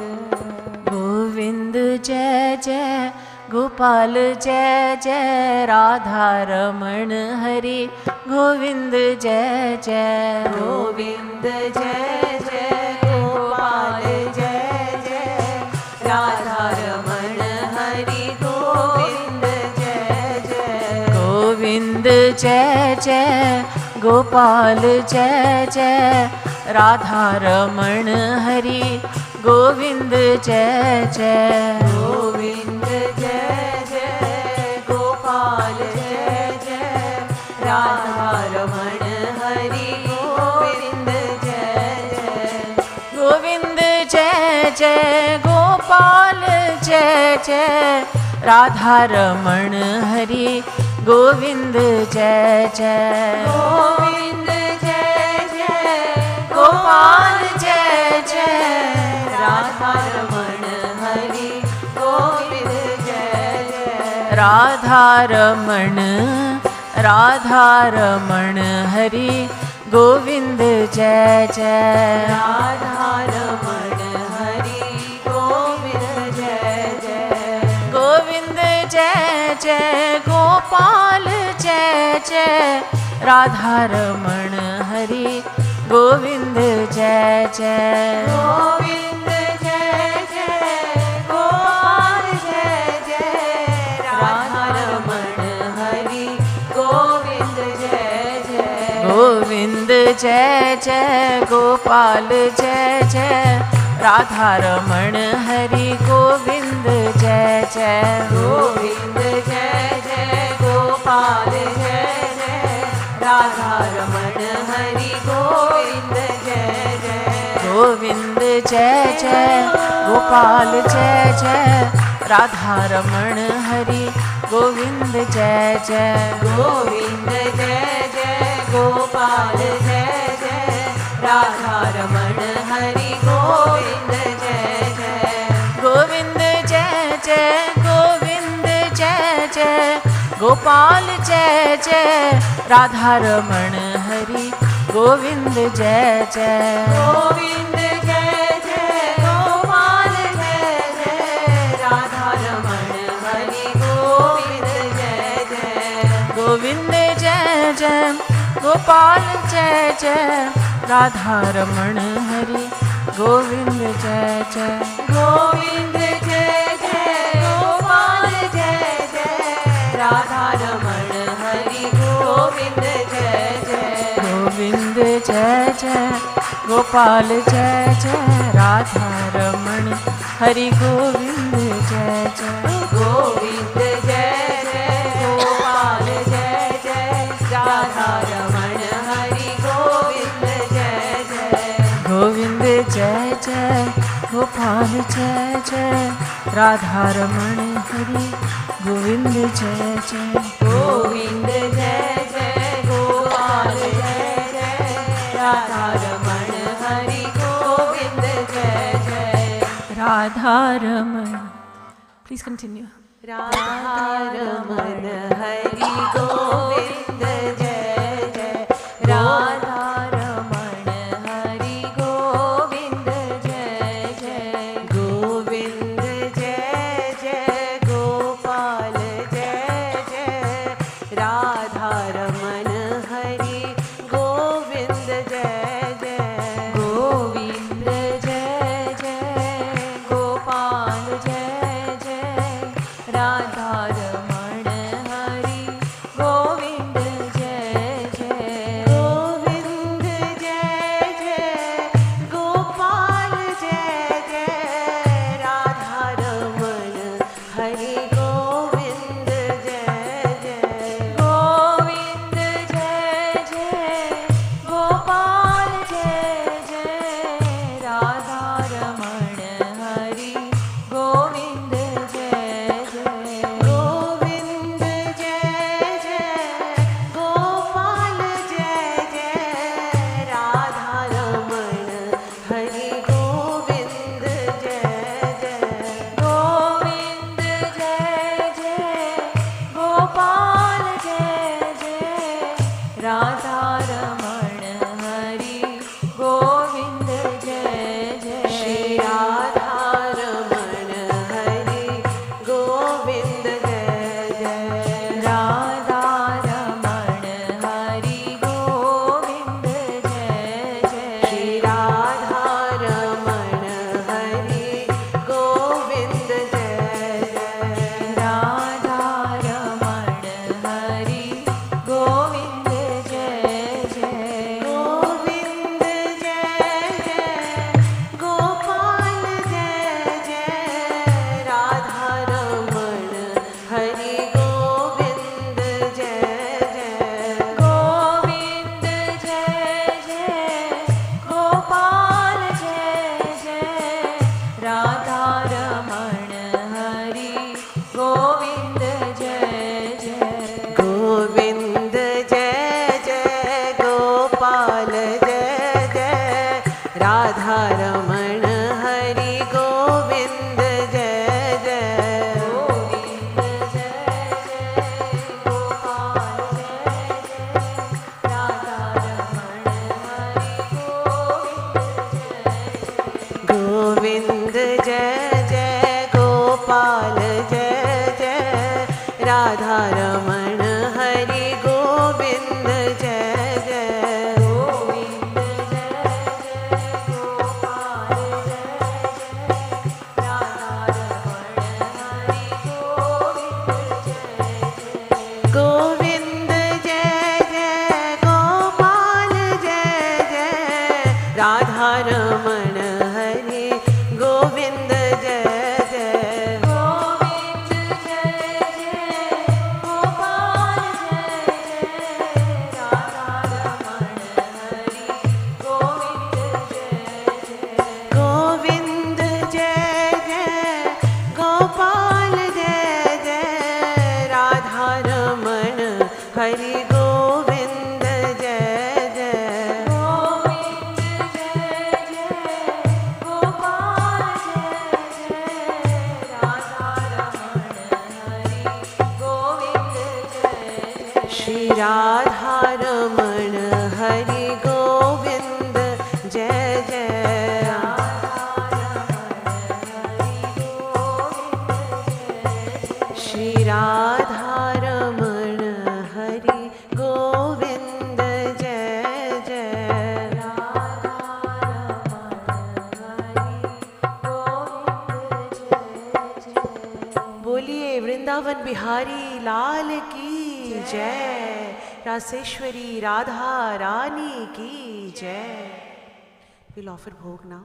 गोविंद जय जय गोपाल जय जय राधा रमण हरि गोविंद जय जय गोविंद जय जय गोपाल जय जय राधा रमण हरि गोविंद जय जय गोविंद जय जय गोपाल जय जय राधा रमण हरि गोविंद जय जय गोविंद जय जय गोपाल जय जय राधा रमण हरि गोविंद जय जय गोविंद जय जय गोपाल जय जय राधा रमण हरि गोविंद जय जय गोविंद जय जय गोपाल जय जय राधा रमण हरि गोविंद जय जय राधा रमण राधा रमण हरि गोविंद जय जय। राधा रमण हरि गोविंद जय जय। गोविंद जय जय गोपाल जय जय। राधा रमण हरि गोविंद जय जय। गोविंद जय जय गोपाल जय जय। राधा रमण हरि गोविंद जय जय। गोविंद जय जय गोपाल जय जय। राधा रमण हरि गोविंद जय जय। गोविंद जय जय गोपाल जय जय। राधा रमण हरि गोविंद जय जय। गोविंद जय जय गोपाल जय जय। राधा रमण हरि गोविंद जय जय। गोविंद जय जय गोपाल जय जय। राधा रमण हरि गोविंद जय जय। गोविंद जय जय गोविंद जय जय। गोपाल जय जय। राधा रमण हरि गोविंद जय जय। गोविंद जय जय गोपाल जय जय। राधा रमण हरि गोविंद जय जय। गोविंद जय जय गोपाल जय जय। राधा रमण हरि गोविंद जय जय। गोविंद जय जय गोपाल जय जय। राधा रमण हरि गोविंद जय जय। गोविंद जय जय गोपाल जय जय। राधा रमण हरि गोविंद जय जय। गोविंद जय जय गोपाल जय जय। राधा रमण हरि गोविंद जय जय। गोविंद जय जय गोपाल जय जय। राधा रमण हरि गोविंद जय जय। गोविंद जय जय गोपाल जय जय। राधा रमण हरि गोविंद जय जय। Radha Raman, please continue. राधा रमण हरि गोविंद जय जय। राधा रमण हरि गोविंद जय जय। गोविंद जय जय गोपाल जय जय। राधा रमण हरि गोविंद जय जय। गोविंद जय जय गोपाल जय जय। राधा रमण हरि गोविंद जय जय। गोविंद जय जय गोपाल जय जय। राधा रमण हरि गोविंद जय जय। गोविंद जय जय गोपाल जय जय। राधा रमण हरि गोविंद जय जय। गोविंद जय जय गोपाल जय जय। राधा रमण हरि गोविंद जय जय। गोविंद जय जय गोपाल जय जय। राधा रमण हरि गोविंद जय जय। श्री राधा रमण हरि गोविंद जय जय। राधा रमण हरि गोविंद जय जय। श्री राधा रमण हरि गोविंद जय जय। राधा रमण हरि गोविंद जय जय। गोविंद जय जय गोपाल जय जय। राधा रमण हरि गोविंद जय जय। गोविंद जय जय गोपाल जय जय। राधा रमण हरि गोविंद जय जय। गोविंद जय जय गोपाल जय जय। राधा रमण हरि गोविंद जय जय। गोविंद जय जय गोपाल जय राधा रमण हरि गोविंद जय जय गोविंद जय जय गोपाल जय जय राधा रमण हरि गोविंद जय जय गोविंद जय जय गोपाल जय जय राधा रमण हरि गोविंद जय जय गोविंद जय जय गोपाल जय जय राधा रमण हरि गोविंद जय जय गोविंद जय जय गोपाल जय जय राधा रमण हरि गोविंद जय जय श्री राधा रमण हरि गोविंद जय जय श्री राधा रमण हरि गोविंद जय जय बोलिए वृंदावन बिहारी लाल की जय रासेश्वरी राधा रानी की जय We'll offer Bhog now.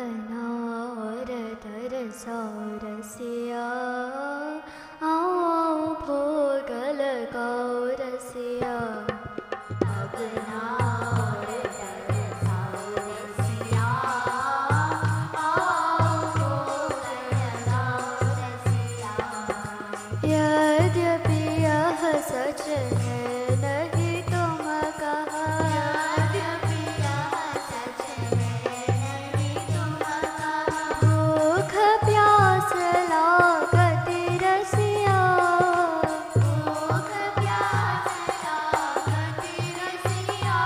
अवनार तरसाओ रसिया आओ भोग लगाओ रसिया अवनार तरसाओ रसिया आओ भोग लगाओ रसिया यद्यपि यह सच है नहीं तुम कहा यद्यपि यह सच है भूख प्यास लागति रसिया भूख प्यास लागति रसिया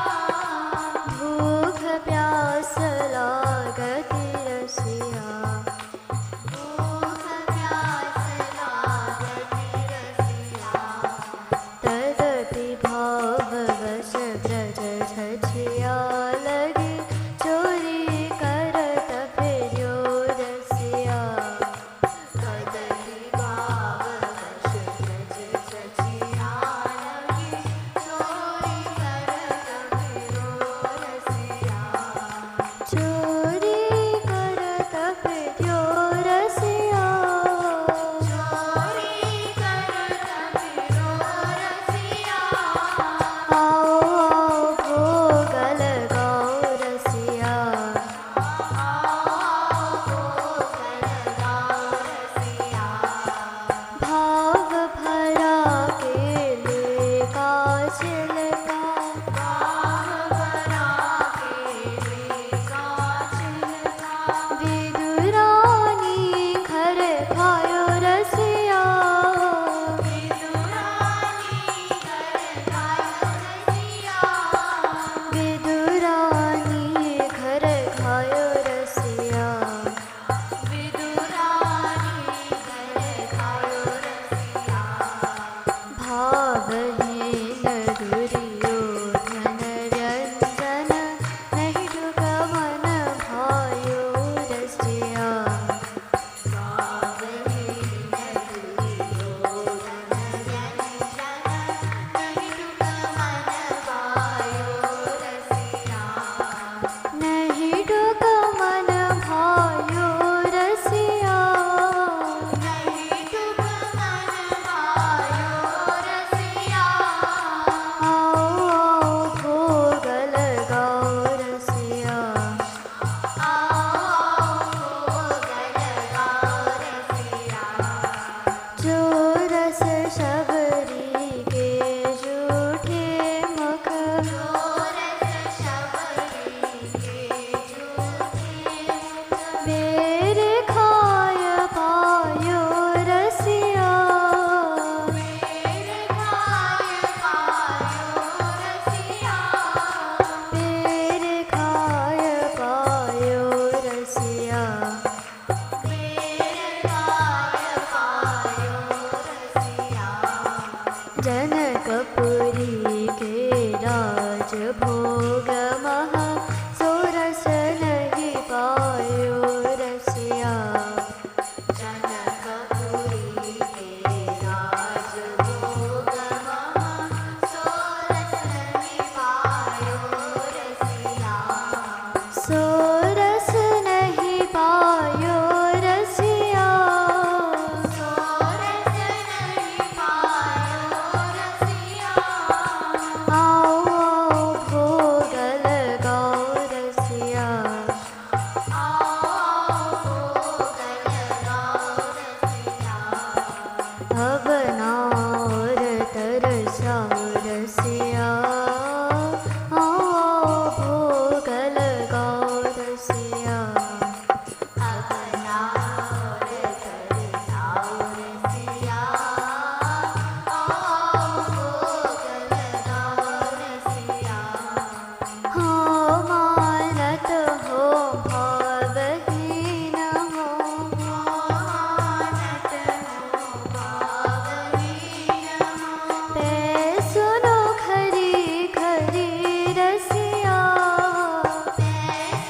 भूख प्यास लागति रसिया भूख प्यास लागति रसिया तदपि भाववश ब्रज झझिया लगी चोरी करत फिर्यो रसिया तदपि भाववश ब्रज झझिया लगी चोरी करत फिर्यो रसिया चोरी करत फिर्यो रसिया चोरी करत फिर्यो रसिया आओ भोग रसिया आओ भोग लगाओ रसिया अपना और तरसाओ रसिया आओ भोग लगाओ रसिया हो मानत हो भावहीन हो मानत हो भावहीन हो ते सुनो खरी खरी रसिया ते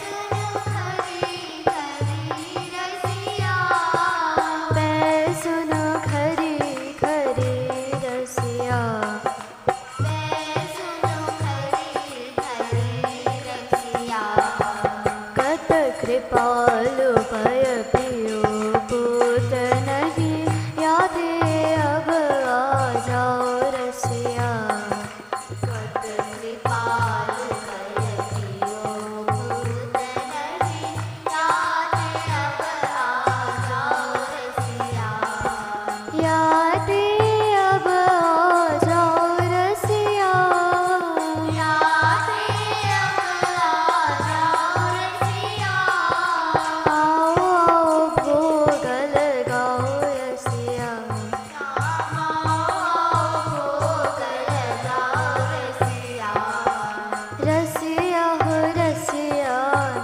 सुनो खरी खरी रसिया ते सुनो खरी खरी रसिया ते सुनो खरी खरी रसिया कत कृपालु भय पियो पूत नहीं यादे अब आ जाओ रसिया कत कृपालु भय पियो पूत नहीं यादे अब आ जाओ रसिया यादे अब आ जाओ रसिया यादे अब आ जाओ रसिया आओ भोग लगाओ रसिया भोग लगाओ रसिया रसिया हो रसिया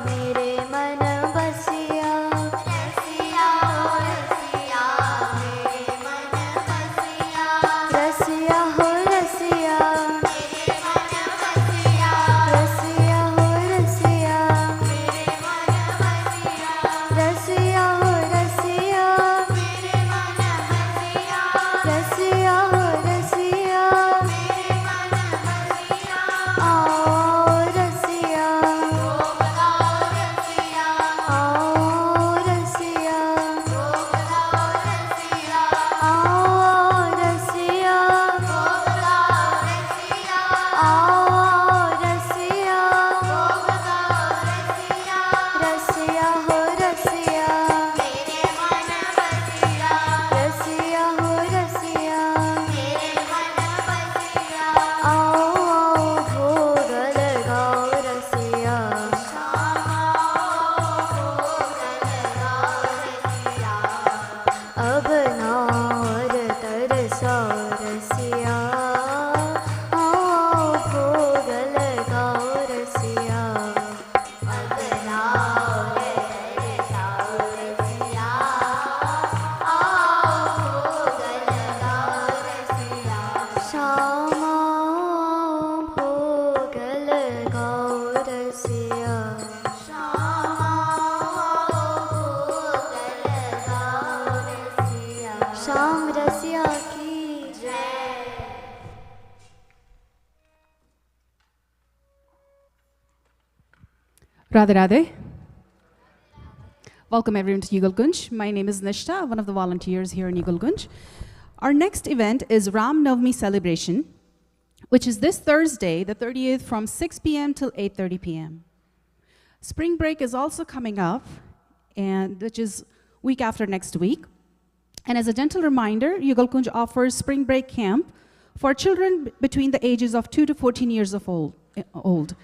मेरे मन बसिया रसिया हो रसिया मेरे मन बसिया रसिया हो रसिया मेरे मन बसिया रसिया हो रसिया मेरे मन बसिया रसिया हो रसिया मेरे मन बसिया रसिया हो रसिया मेरे मन बसिया आओ रसिया भोग लगाओ रसिया आओ रसिया भोग लगाओ रसिया आओ रसिया भोग लगाओ रसिया आओ रसिया भोग लगाओ रसिया रसिया हो रसिया मेरे मन बसिया रसिया हो रसिया मेरे मन बसिया आओ भोग लगाओ रसिया भोग लगाओ रसिया अब नार तरसाओ रसिया आओ भोग लगाओ रसिया अब नार तरसाओ रसिया आओ भोग लगाओ रसिया श्यामा भोग लगाओ रसिया श्यामा भोग लगाओ रसिया श्याम रसिया की जय Radhe Radhe. Welcome everyone to Yugal Kunj. My name is Nishta, one of the volunteers here in Yugal Kunj. Our next event is Ram Navami celebration, which is this Thursday, the 30th, from 6 p.m. till 8:30 p.m. Spring break is also coming up, and which is week after next week. And as a gentle reminder, Yugal Kunj offers spring break camp for children between the ages of 2 to 14 years of old.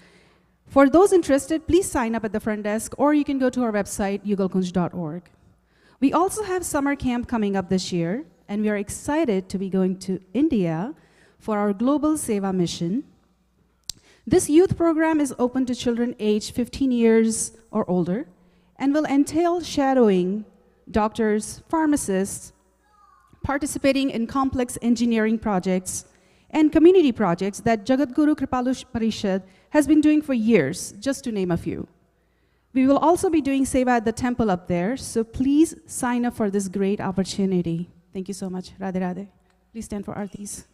For those interested, please sign up at the front desk, or you can go to our website, yugalkunj.org. We also have summer camp coming up this year, and we are excited to be going to India for our global Seva mission. This youth program is open to children aged 15 years or older and will entail shadowing doctors, pharmacists, participating in complex engineering projects and community projects that Jagadguru Kripalu Parishad has been doing for years, just to name a few. We will also be doing Seva at the temple up there, so please sign up for this great opportunity. Thank you so much. Radhe Radhe. Please stand for Aartis.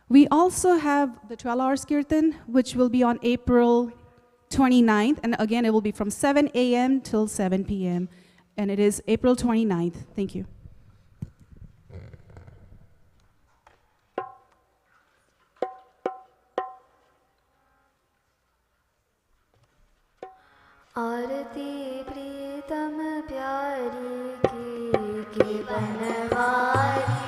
We also have the 12 hours Kirtan, which will be on April 29th, and again, it will be from 7 a.m. till 7 p.m., and it is April 29th. Thank you. आरती प्रीतम प्यारी की बनवारी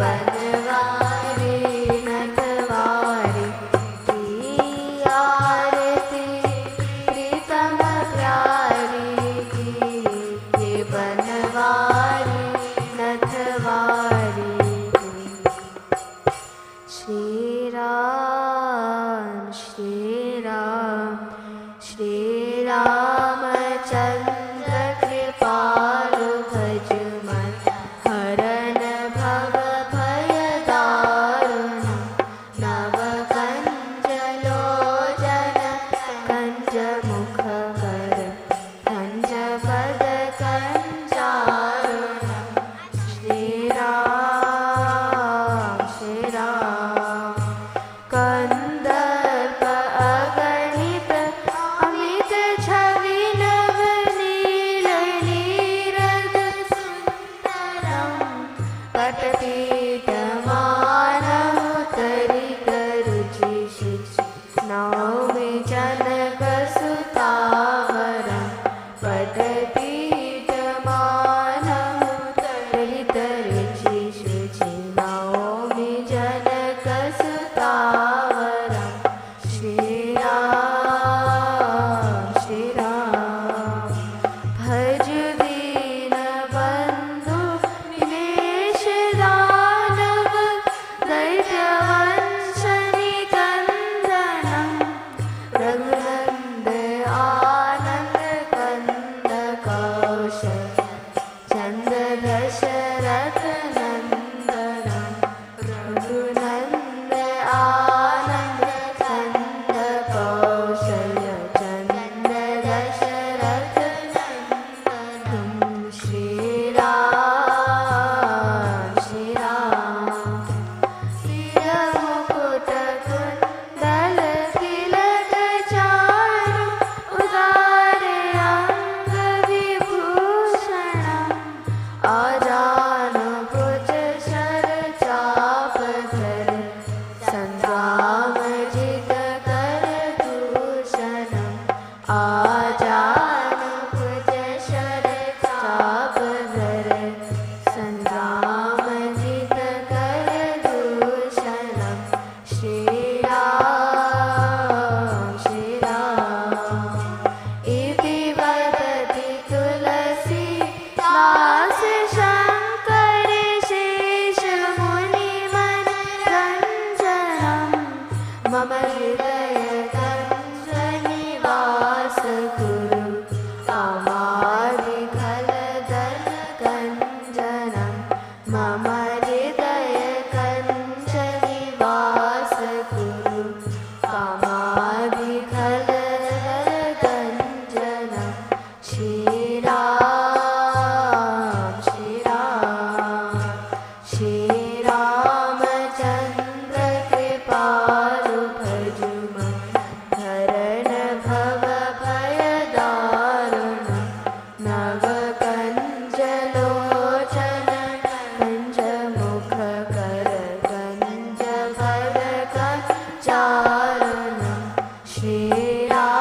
बनवारी नटवारी की आरती प्रीतम प्यारी की ये बनवारी नटवारी की। श्री राम श्री राम श्री रामचंद्र कृपालु भज मन हरन भव भय दारुण नव कंज लोचन कंज मुख कर कंज पद कंजारुण। श्री राम कंदर्प अगणित अमित छवि नव नील नीरद सुंदरम पटपीठ मानमुतरि करुचि शिच नौमि जनक सुतावरम पटपीठ मानमुतरि करुचि शिच नौमि जनक सुतावरम। श्री राम भज दीन बंधु दिनेश दानव दैत्यवंश निकंदनम रघुनंद आनंद कंद कौशल चंद दशरथ नंदनम रघुनंद आनंद कंद कौशल चंद दशरथ नंदनम। श्री राम सिर मुकुट कुंडल तिलक चारु उदारे अंग विभूषणम आजानु भुज शर चाप धर संग्राम जित कर दूषणम आजानु भुज शर चाप धर संग्राम जित कर दूषणम। श्री राम इति वदति तुलसी दास शंकर शेष मुनि मन रंजनम मम हृदय कंज निवास कुरु कामादि खलदल कंजनम मम हृदय कंज निवास कुरु कामादि खलदल कंजनम। श्री रामचंद्र कृपालु भज मन हरन भव भय दारुण नव कंज लोचन कंज मुख कर कंज भर कंचारुण। श्री राम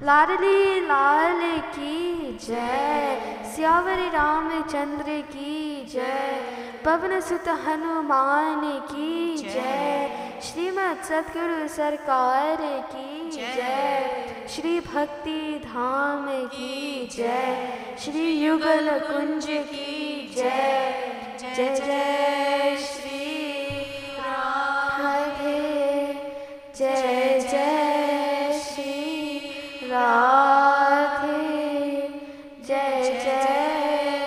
लाडली लाल की जय सियावर रामचंद्र की जय पवन सुत हनुमान की जय श्रीमद् सतगुरु सरकार की जय श्री भक्ति धाम की जय श्री युगल कुंज की जय जय जय